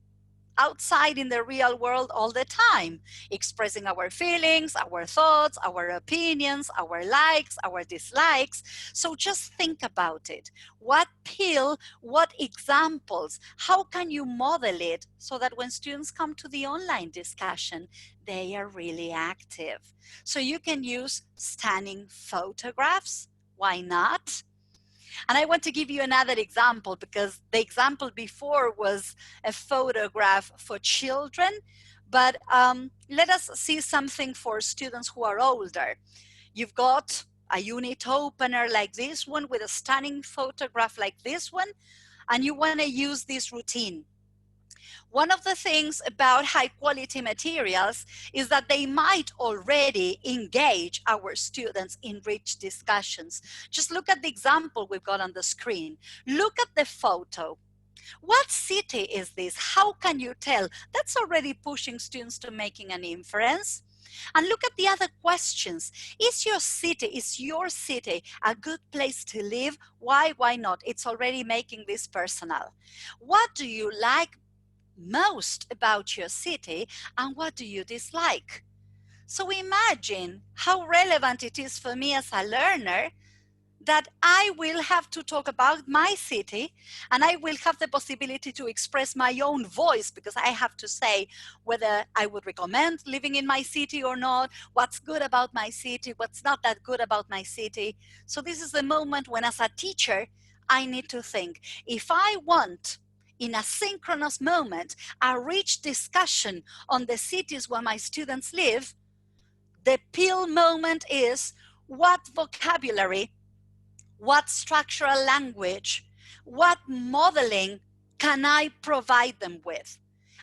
outside in the real world all the time, expressing our feelings, our thoughts, our opinions, our likes, our dislikes. So just think about it. What pill, what examples, how can you model it so that when students come to the online discussion, they are really active? So you can use stunning photographs. Why not? And I want to give you another example because the example before was a photograph for children, but let us see something for students who are older. You've got a unit opener like this one with a stunning photograph like this one, and you want to use this routine. One of the things about high quality materials is that they might already engage our students in rich discussions. Just look at the example we've got on the screen. Look at the photo. What city is this? How can you tell? That's already pushing students to making an inference. And look at the other questions. Is your city a good place to live? Why not? It's already making this personal. What do you like most about your city and what do you dislike? So imagine how relevant it is for me as a learner that I will have to talk about my city and I will have the possibility to express my own voice because I have to say whether I would recommend living in my city or not, what's good about my city, what's not that good about my city. So this is the moment when as a teacher, I need to think, if I want in a synchronous moment, a rich discussion on the cities where my students live, The pill moment is what vocabulary, what structural language, what modeling can I provide them with?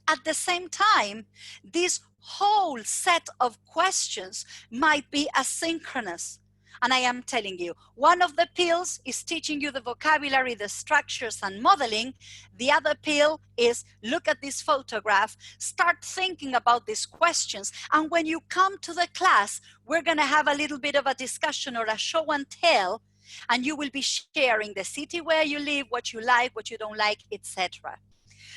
At the same time, this whole set of questions might be asynchronous. And I am telling you, one of the pills is teaching you the vocabulary, the structures, and modeling. The other pill is look at this photograph, start thinking about these questions. And when you come to the class, we're going to have a little bit of a discussion or a show and tell, and you will be sharing the city where you live, what you like, what you don't like, etc.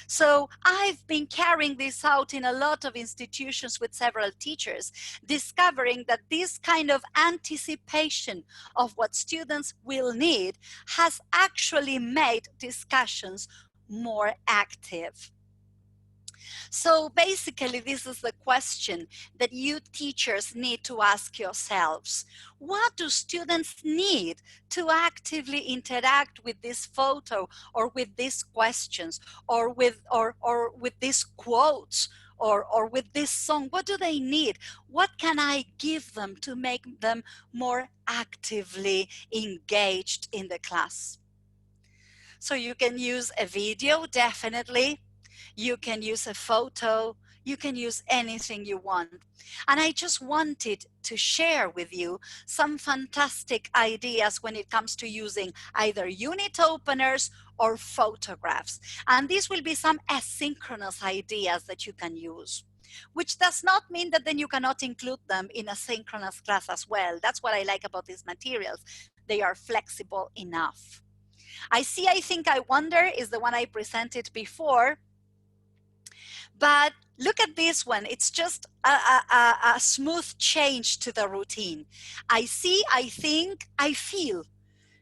So I've been carrying this out in a lot of institutions with several teachers, discovering that this kind of anticipation of what students will need has actually made discussions more active. So basically, this is the question that you teachers need to ask yourselves. What do students need to actively interact with this photo or with these questions or with these quotes or with this song? What do they need? What can I give them to make them more actively engaged in the class? So you can use a video, definitely. You can use a photo, you can use anything you want. And I just wanted to share with you some fantastic ideas when it comes to using either unit openers or photographs. And these will be some asynchronous ideas that you can use, which does not mean that then you cannot include them in a synchronous class as well. That's what I like about these materials. They are flexible enough. I think, I wonder is the one I presented before. But look at this one. It's just a smooth change to the routine. I see, I think, I feel.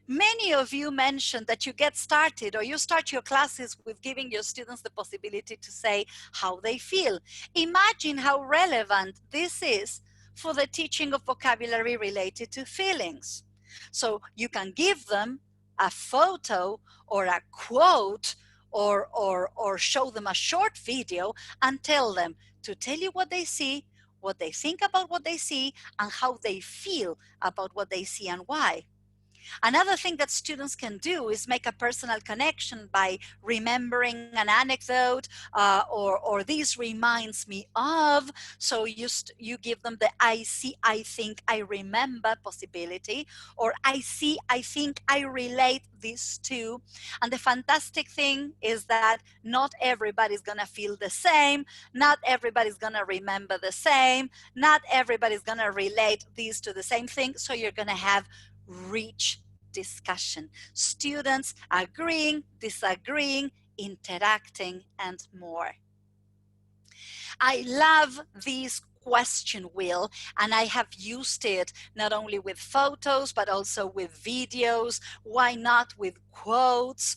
Many of you mentioned that you get started or you start your classes with giving your students the possibility to say how they feel. Imagine how relevant this is for the teaching of vocabulary related to feelings. So you can give them a photo or a quote or show them a short video and tell them to tell you what they see, what they think about what they see, and how they feel about what they see and why. Another thing that students can do is make a personal connection by remembering an anecdote or this reminds me of. So you give them the I see, I think, I remember possibility, or I see, I think, I relate this to. And the fantastic thing is that not everybody's going to feel the same. Not everybody's going to remember the same. Not everybody's going to relate these to the same thing. So you're going to have rich discussion. Students agreeing, disagreeing, interacting, and more. I love these question wheel, and I have used it not only with photos but also with videos. Why not with quotes?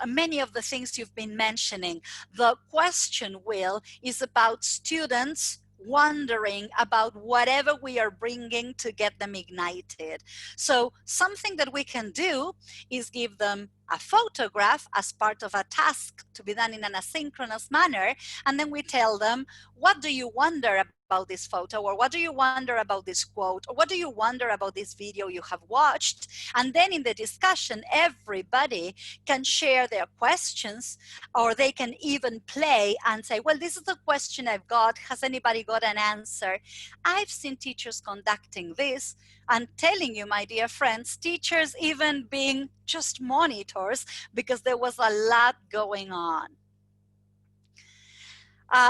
Many of the things you've been mentioning. The question wheel is about students wondering about whatever we are bringing to get them ignited. So something that we can do is give them a photograph as part of a task to be done in an asynchronous manner, and then we tell them, what do you wonder about this photo, or what do you wonder about this quote, or what do you wonder about this video you have watched? And then in the discussion, everybody can share their questions, or they can even play and say, well, this is the question I've got. Has anybody got an answer? I've seen teachers conducting this and telling you, my dear friends, teachers even being just monitors because there was a lot going on.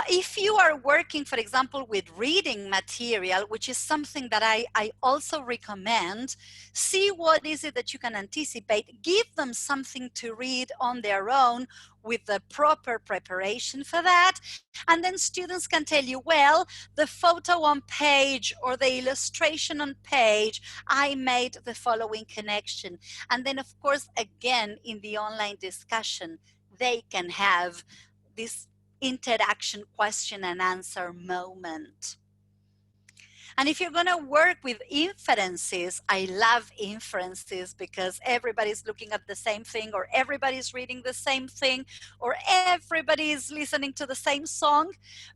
If you are working, for example, with reading material, which is something that I also recommend, see what is it that you can anticipate. Give them something to read on their own with the proper preparation for that. And then students can tell you, well, the photo on page or the illustration on page, I made the following connection. And then, of course, again, in the online discussion, they can have this interaction question and answer moment. And if you're going to work with inferences, I love inferences because everybody's looking at the same thing, or everybody's reading the same thing, or everybody is listening to the same song,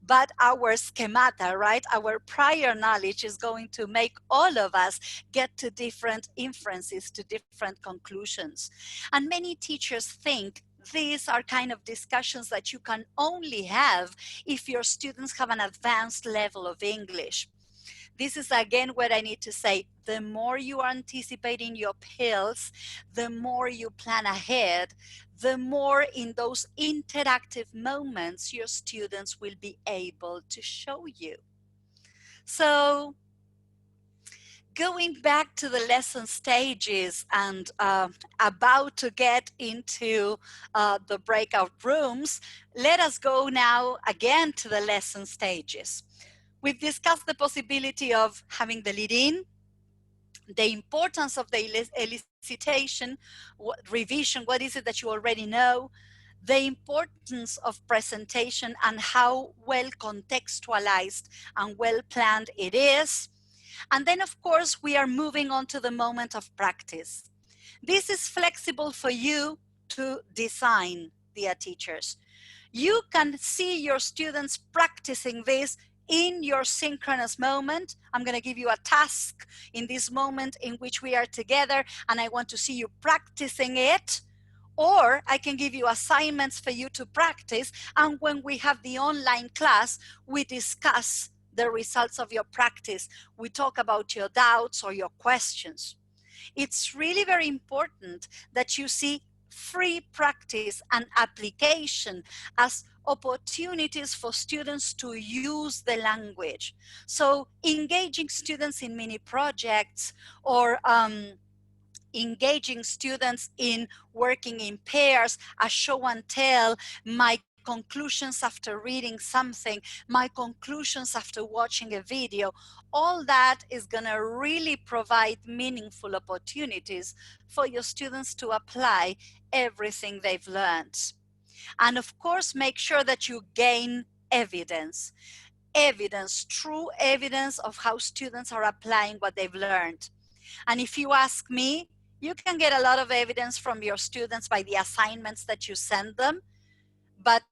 but our schemata, right? Our prior knowledge is going to make all of us get to different inferences, to different conclusions. And many teachers think these are kind of discussions that you can only have if your students have an advanced level of English. This is again where I need to say, the more you are anticipating your pills, the more you plan ahead, the more in those interactive moments your students will be able to show you. So going back to the lesson stages and about to get into the breakout rooms, let us go now again to the lesson stages. We've discussed the possibility of having the lead-in, the importance of the elicitation, revision, what is it that you already know, the importance of presentation and how well contextualized and well planned it is. And then, of course, we are moving on to the moment of practice. This is flexible for you to design, dear teachers. You can see your students practicing this in your synchronous moment. I'm going to give you a task in this moment in which we are together, and I want to see you practicing it. Or I can give you assignments for you to practice, and when we have the online class, we discuss the results of your practice. We talk about your doubts or your questions. It's really very important that you see free practice and application as opportunities for students to use the language. So engaging students in mini projects, or engaging students in working in pairs, a show and tell, my conclusions after reading something, my conclusions after watching a video, all that is going to really provide meaningful opportunities for your students to apply everything they've learned. And of course, make sure that you gain evidence, true evidence of how students are applying what they've learned. And if you ask me, you can get a lot of evidence from your students by the assignments that you send them, but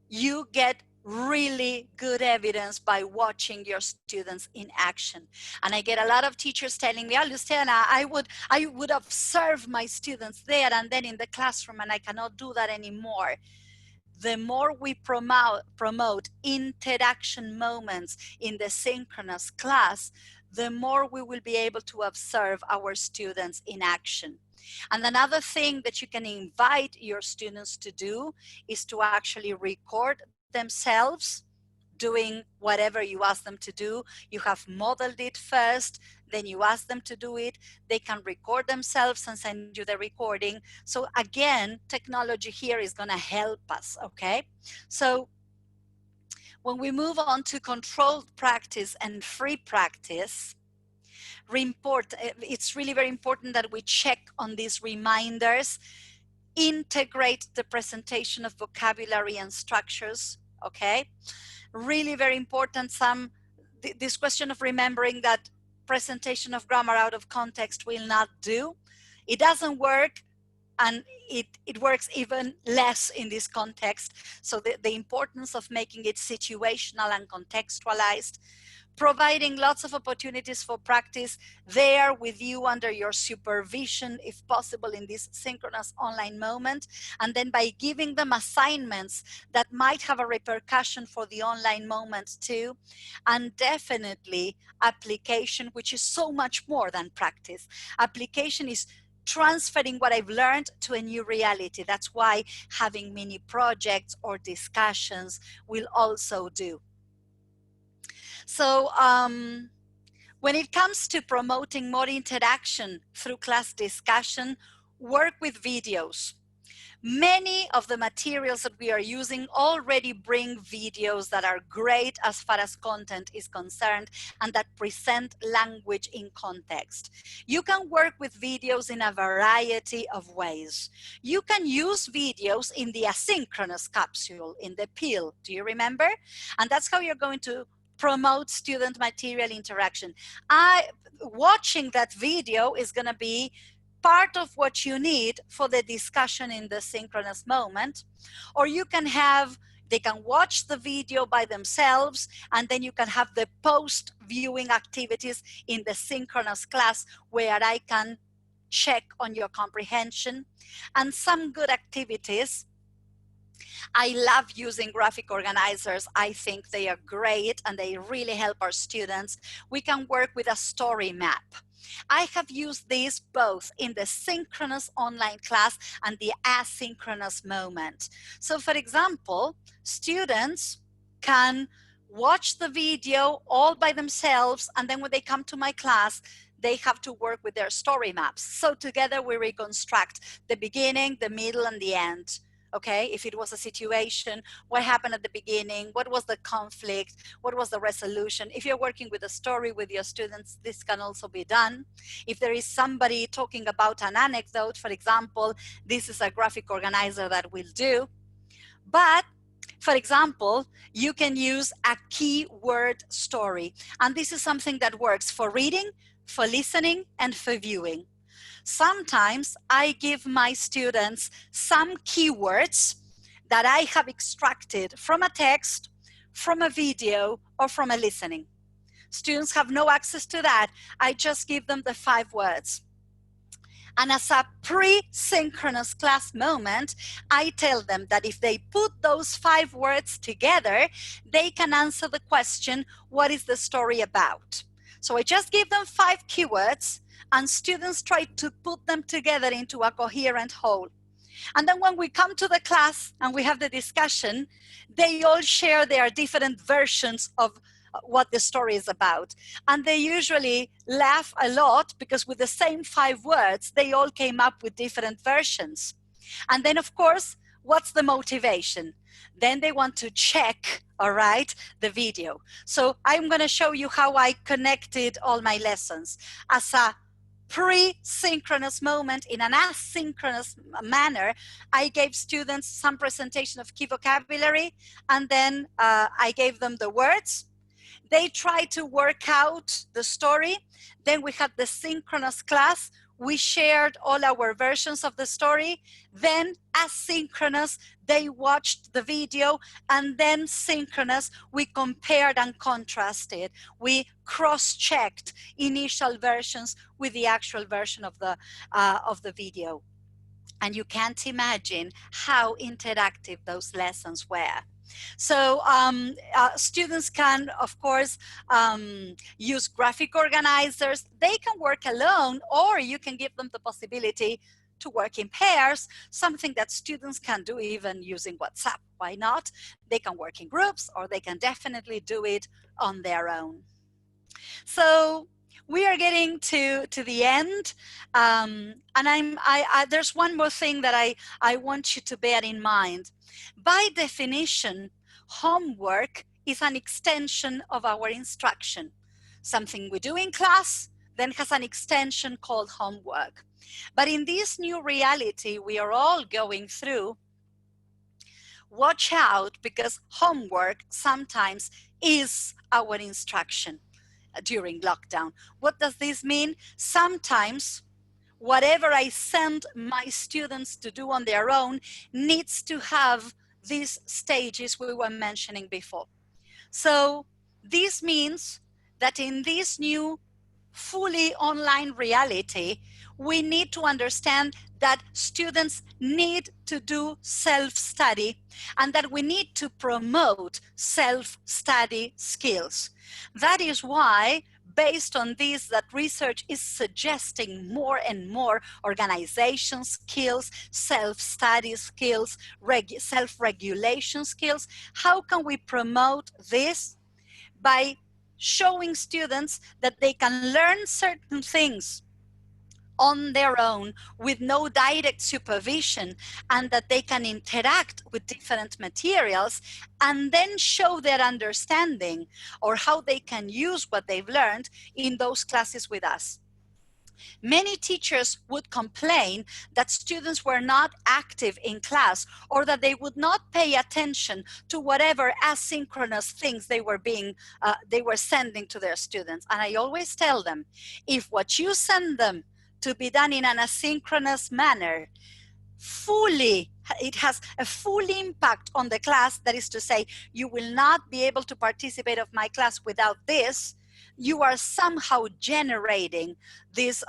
you get really good evidence by watching your students in action. And I get a lot of teachers telling me, oh, Luciana, I would observe my students there and then in the classroom, and I cannot do that anymore. The more we promote interaction moments in the synchronous class, the more we will be able to observe our students in action. And another thing that you can invite your students to do is to actually record themselves doing whatever you ask them to do. You have modeled it first, then you ask them to do it. They can record themselves and send you the recording. So again, technology here is going to help us, okay? So when we move on to controlled practice and free practice, it's really very important that we check on these reminders, integrate the presentation of vocabulary and structures, okay? Really very important. This question of remembering that presentation of grammar out of context will not do. It doesn't work, and it works even less in this context. So the importance of making it situational and contextualized, providing lots of opportunities for practice there with you under your supervision, if possible, in this synchronous online moment. And then by giving them assignments that might have a repercussion for the online moment too. And definitely application, which is so much more than practice. Application is transferring what I've learned to a new reality. That's why having mini projects or discussions will also do. So when it comes to promoting more interaction through class discussion, work with videos. Many of the materials that we are using already bring videos that are great as far as content is concerned and that present language in context. You can work with videos in a variety of ways. You can use videos in the asynchronous capsule, in the pill. Do you remember? And that's how you're going to promote student material interaction. Watching that video is going to be part of what you need for the discussion in the synchronous moment. Or you can have, they can watch the video by themselves, and then you can have the post viewing activities in the synchronous class where I can check on your comprehension. And some good activities. I love using graphic organizers. I think they are great and they really help our students. We can work with a story map. I have used these both in the synchronous online class and the asynchronous moment. So for example, students can watch the video all by themselves, and then when they come to my class, they have to work with their story maps. So together we reconstruct the beginning, the middle, and the end. Okay, if it was a situation, what happened at the beginning, what was the conflict, what was the resolution? If you're working with a story with your students, this can also be done. If there is somebody talking about an anecdote, for example, this is a graphic organizer that will do. But for example, you can use a keyword story. And this is something that works for reading, for listening, and for viewing. Sometimes I give my students some keywords that I have extracted from a text, from a video, or from a listening. Students have no access to that. I just give them the 5 words. And as a pre-synchronous class moment, I tell them that if they put those 5 words together, they can answer the question, what is the story about? So I just give them 5 keywords, and students try to put them together into a coherent whole. And then when we come to the class and we have the discussion, they all share their different versions of what the story is about. And they usually laugh a lot because with the same 5 words, they all came up with different versions. And then of course, what's the motivation? Then they want to check, all right, the video. So I'm going to show you how I connected all my lessons. As a pre-synchronous moment in an asynchronous manner, I gave students some presentation of key vocabulary, and then I gave them the words. They tried to work out the story. Then we had the synchronous class. We shared all our versions of the story. Then asynchronous, they watched the video, and then synchronous, we compared and contrasted. We cross-checked initial versions with the actual version of the video. And you can't imagine how interactive those lessons were. So students can, of course, use graphic organizers. They can work alone, or you can give them the possibility to work in pairs, something that students can do even using WhatsApp. Why not? They can work in groups, or they can definitely do it on their own. So we are getting to the end, and there's one more thing that I want you to bear in mind. By definition, homework is an extension of our instruction. Something we do in class then has an extension called homework. But in this new reality we are all going through, watch out, because homework sometimes is our instruction during lockdown. What does this mean? Sometimes whatever I send my students to do on their own needs to have these stages we were mentioning before. So this means that in this new fully online reality, we need to understand that students need to do self-study, and that we need to promote self-study skills. That is why, based on this, that research is suggesting more and more organization skills, self-study skills, self-regulation skills. How can we promote this? By showing students that they can learn certain things on their own with no direct supervision, and that they can interact with different materials and then show their understanding or how they can use what they've learned in those classes with us. Many teachers would complain that students were not active in class, or that they would not pay attention to whatever asynchronous things they were sending to their students. And I always tell them, if what you send them to be done in an asynchronous manner it has a full impact on the class, that is to say, you will not be able to participate of my class without this, you are somehow generating this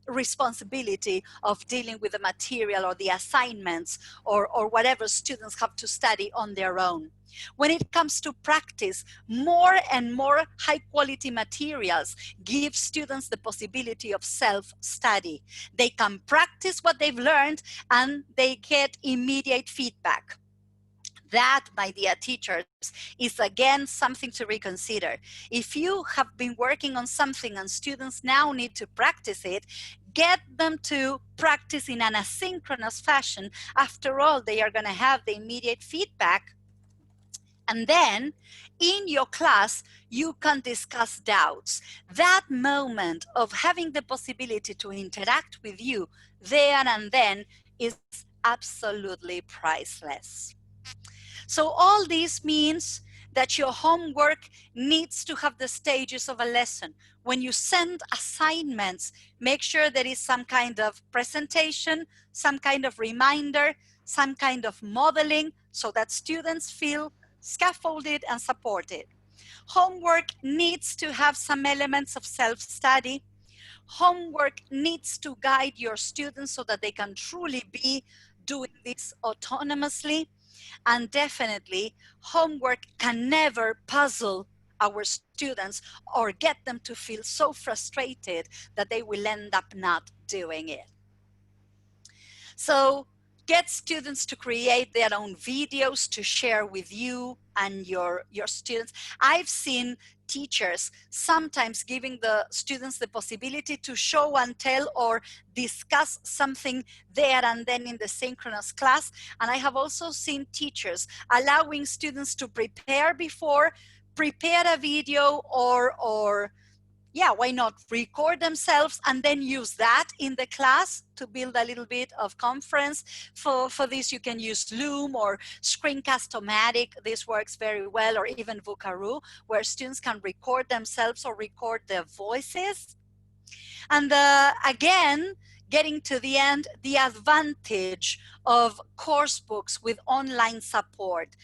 responsibility of dealing with the material or the assignments or whatever students have to study on their own. When it comes to practice, more and more high quality materials give students the possibility of self-study. They can practice what they've learned and they get immediate feedback. That, my dear teachers, is again something to reconsider. If you have been working on something and students now need to practice it, get them to practice in an asynchronous fashion. After all, they are going to have the immediate feedback. And then in your class, you can discuss doubts. That moment of having the possibility to interact with you there and then is absolutely priceless. So all this means that your homework needs to have the stages of a lesson. When you send assignments, make sure there is some kind of presentation, some kind of reminder, some kind of modeling, so that students feel scaffolded and supported. Homework needs to have some elements of self-study. Homework needs to guide your students so that they can truly be doing this autonomously. And definitely, homework can never puzzle our students or get them to feel so frustrated that they will end up not doing it. So get students to create their own videos to share with you and your students. I've seen teachers sometimes giving the students the possibility to show and tell or discuss something there and then in the synchronous class. And I have also seen teachers allowing students to prepare a video or yeah, why not record themselves and then use that in the class to build a little bit of conference. For this, you can use Loom or Screencast-O-Matic. This works very well, or even Vukaroo, where students can record themselves or record their voices. And again, getting to the end, the advantage of course books with online support.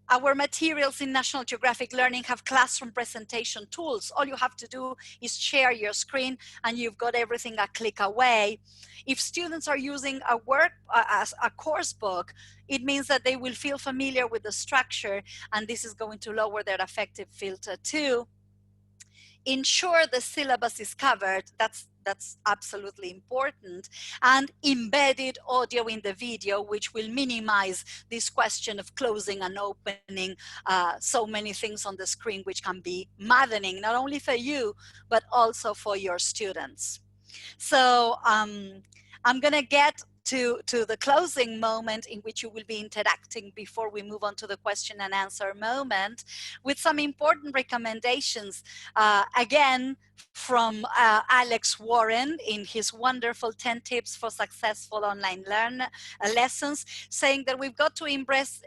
Our materials in National Geographic Learning have classroom presentation tools. All you have to do is share your screen and you've got everything a click away. If students are using a course book, it means that they will feel familiar with the structure, and this is going to lower their affective filter too. Ensure the syllabus is covered. That's absolutely important. And embedded audio in the video, which will minimize this question of closing and opening so many things on the screen, which can be maddening, not only for you, but also for your students. So I'm gonna get to the closing moment in which you will be interacting before we move on to the question and answer moment with some important recommendations, again, from Alex Warren in his wonderful 10 tips for successful online lessons, saying that we've got to embrace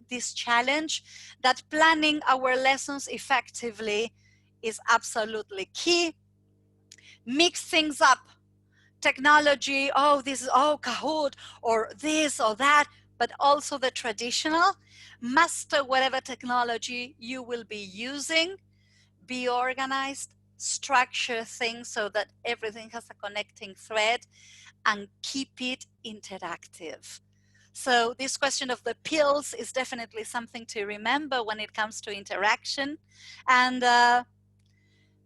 this challenge, that planning our lessons effectively is absolutely key. Mix things up. Technology, this is Kahoot or this or that, but also the traditional. Master whatever technology you will be using. Be organized, structure things so that everything has a connecting thread, and keep it interactive. So this question of the pills is definitely something to remember when it comes to interaction. And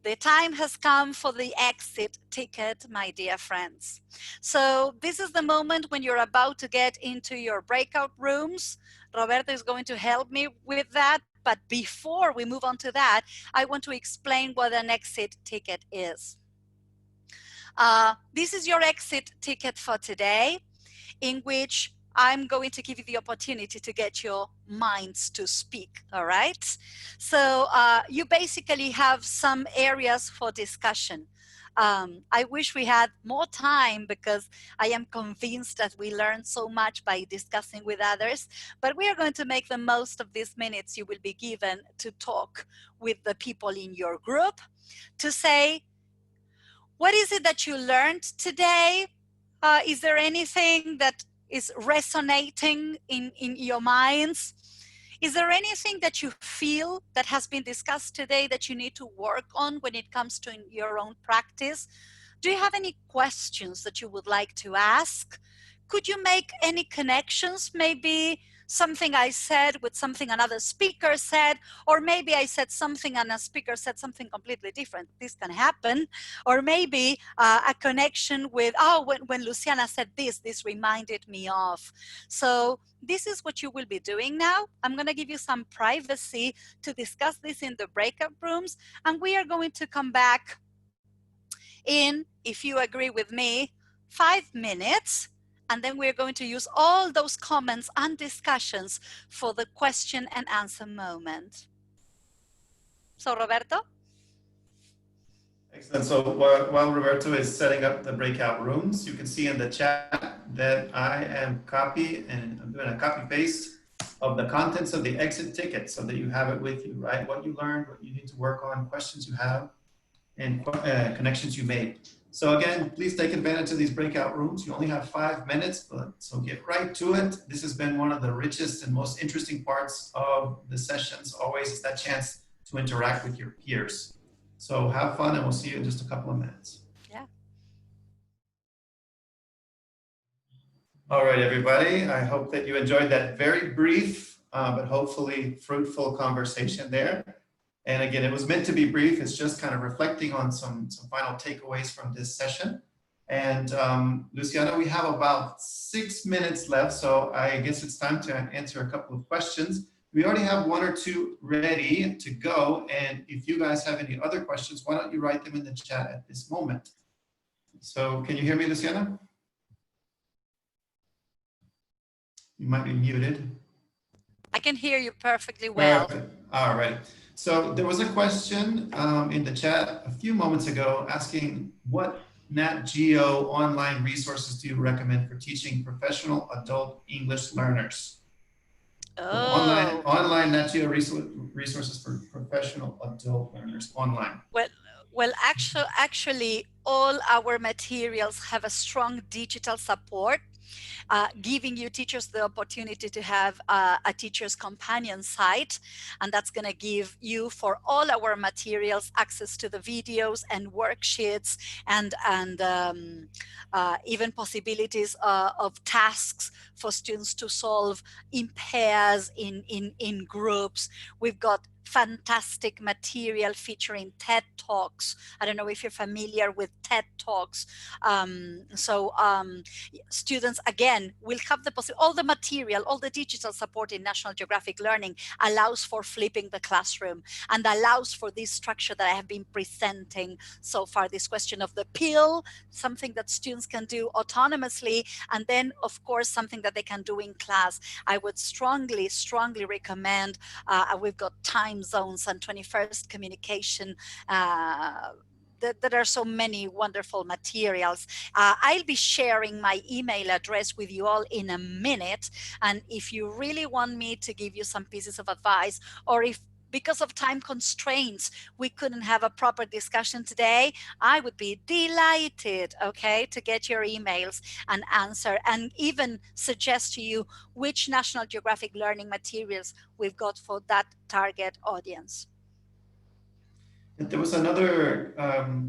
the time has come for the exit ticket, my dear friends. So this is the moment when you're about to get into your breakout rooms. Roberto is going to help me with that. But before we move on to that, I want to explain what an exit ticket is. This is your exit ticket for today, in which I'm going to give you the opportunity to get your minds to speak, all right? So you basically have some areas for discussion. I wish we had more time because I am convinced that we learn so much by discussing with others, but we are going to make the most of these minutes you will be given to talk with the people in your group, to say, what is it that you learned today? Is there anything that is resonating in your minds? Is there anything that you feel that has been discussed today that you need to work on when it comes to your own practice? Do you have any questions that you would like to ask? Could you make any connections? Maybe something I said with something another speaker said, or maybe I said something and a speaker said something completely different. This can happen. Or maybe a connection with, oh, when Luciana said this reminded me of. So this is what you will be doing now. I'm going to give you some privacy to discuss this in the breakout rooms, and we are going to come back in, if you agree with me, 5 minutes. And then we're going to use all those comments and discussions for the question and answer moment. So, Roberto? Excellent. So while Roberto is setting up the breakout rooms, you can see in the chat that I am I'm doing a copy paste of the contents of the exit ticket so that you have it with you, right? What you learned, what you need to work on, questions you have, and connections you made. So again, please take advantage of these breakout rooms. You only have 5 minutes, so get right to it. This has been one of the richest and most interesting parts of the sessions. Always is that chance to interact with your peers. So have fun, and we'll see you in just a couple of minutes. Yeah. All right, everybody. I hope that you enjoyed that very brief, but hopefully fruitful conversation there. And again, it was meant to be brief. It's just kind of reflecting on some final takeaways from this session. And Luciana, we have about 6 minutes left, so I guess it's time to answer a couple of questions. We already have 1 or 2 ready to go. And if you guys have any other questions, why don't you write them in the chat at this moment? So can you hear me, Luciana? You might be muted. I can hear you perfectly well. Perfect. All right. So there was a question in the chat a few moments ago asking what Nat Geo online resources do you recommend for teaching professional adult English learners? Oh. Online Nat Geo resources for professional adult learners online. Well, actually, all our materials have a strong digital support, giving you teachers the opportunity to have a teacher's companion site. And that's going to give you, for all our materials, access to the videos and worksheets and even possibilities of tasks for students to solve in pairs, in groups. We've got fantastic material featuring TED Talks. I don't know if you're familiar with TED Talks. Students, again, will have the possibility, all the material, all the digital support in National Geographic Learning allows for flipping the classroom and allows for this structure that I have been presenting so far, this question of the pill, something that students can do autonomously, and then, of course, something that they can do in class. I would strongly, strongly recommend, we've got time zones and 21st communication. There are so many wonderful materials. I'll be sharing my email address with you all in a minute. And if you really want me to give you some pieces of advice, or if because of time constraints, we couldn't have a proper discussion today, I would be delighted, okay, to get your emails and answer and even suggest to you which National Geographic learning materials we've got for that target audience. There was another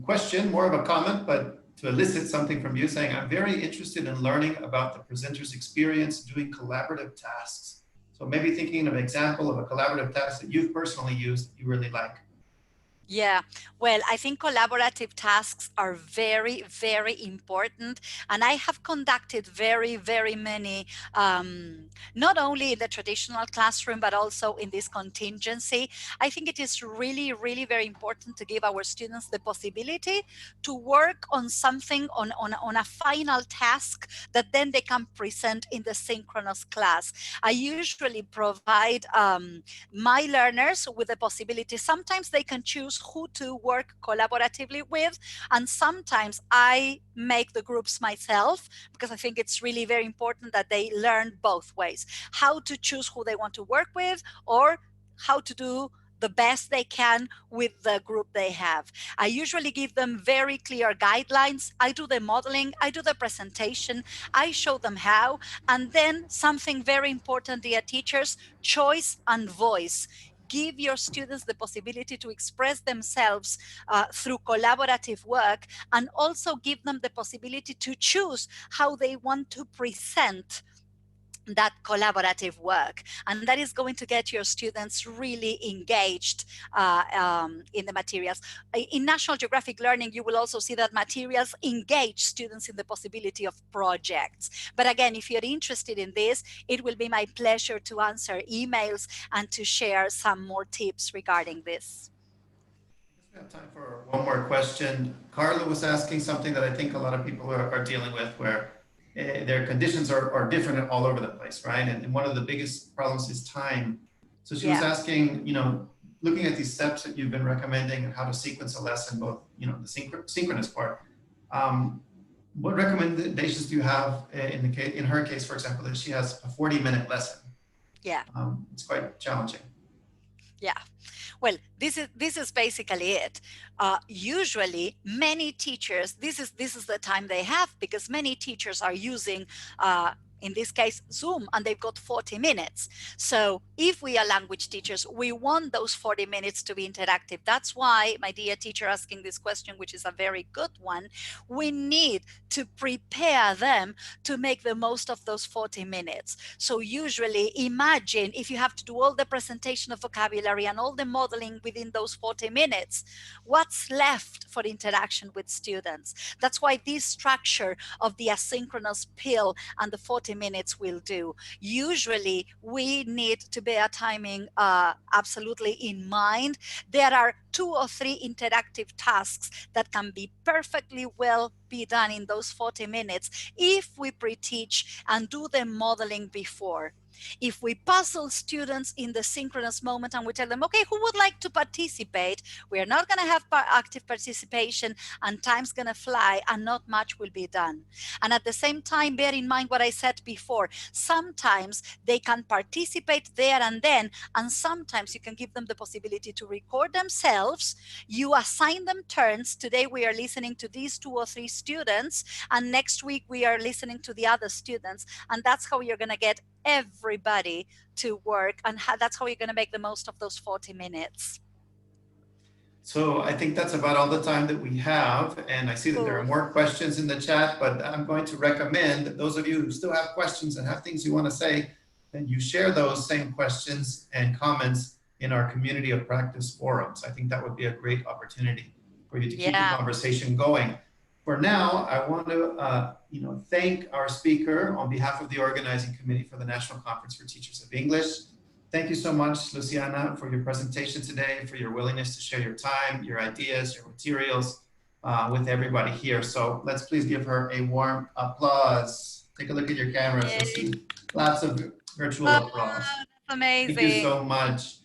question, more of a comment, but to elicit something from you, saying, I'm very interested in learning about the presenter's experience doing collaborative tasks. So maybe thinking of an example of a collaborative task that you've personally used that you really like. Yeah, well, I think collaborative tasks are very, very important. And I have conducted very, very many, not only in the traditional classroom, but also in this contingency. I think it is really, really very important to give our students the possibility to work on something, on a final task that then they can present in the synchronous class. I usually provide my learners with the possibility, sometimes they can choose choose who to work collaboratively with. And sometimes I make the groups myself, because I think it's really very important that they learn both ways, how to choose who they want to work with, or how to do the best they can with the group they have. I usually give them very clear guidelines. I do the modeling, I do the presentation, I show them how, and then something very important, dear teachers, choice and voice. Give your students the possibility to express themselves through collaborative work, and also give them the possibility to choose how they want to present that collaborative work. And that is going to get your students really engaged in the materials. In National Geographic Learning, you will also see that materials engage students in the possibility of projects. But again, if you're interested in this, it will be my pleasure to answer emails and to share some more tips regarding this. We have time for one more question. Carla was asking something that I think a lot of people are dealing with, where their conditions are different all over the place, right? And one of the biggest problems is time. So she was asking, looking at these steps that you've been recommending and how to sequence a lesson, both, the synchronous part. What recommendations do you have in her case, for example, that she has a 40-minute lesson? Yeah. It's quite challenging. Yeah. Well, this is basically it. Usually, many teachers, this is the time they have, because many teachers are using, in this case, Zoom, and they've got 40 minutes. So if we are language teachers, we want those 40 minutes to be interactive. That's why, my dear teacher asking this question, which is a very good one, we need to prepare them to make the most of those 40 minutes. So usually, imagine if you have to do all the presentation of vocabulary and all the modeling within those 40 minutes, what's left for interaction with students? That's why this structure of the asynchronous pill and the 40 minutes will do. Usually, we need to bear timing absolutely in mind. There are 2 or 3 interactive tasks that can be perfectly well be done in those 40 minutes if we pre-teach and do the modeling before. If we puzzle students in the synchronous moment and we tell them, okay, who would like to participate? We are not going to have active participation, and time's going to fly and not much will be done. And at the same time, bear in mind what I said before. Sometimes they can participate there and then, and sometimes you can give them the possibility to record themselves. You assign them turns. Today we are listening to these 2 or 3 students, and next week we are listening to the other students. And that's how you're going to get everybody to work, and that's how you're going to make the most of those 40 minutes. So I think that's about all the time that we have. And I see that there are more questions in the chat, but I'm going to recommend that those of you who still have questions and have things you want to say, then you share those same questions and comments in our community of practice forums. I think that would be a great opportunity for you to keep the conversation going. For now, I want to thank our speaker on behalf of the organizing committee for the National Conference for Teachers of English. Thank you so much, Luciana, for your presentation today, for your willingness to share your time, your ideas, your materials with everybody here. So let's please give her a warm applause. Take a look at your cameras. Lots of virtual applause. Amazing. Thank you so much.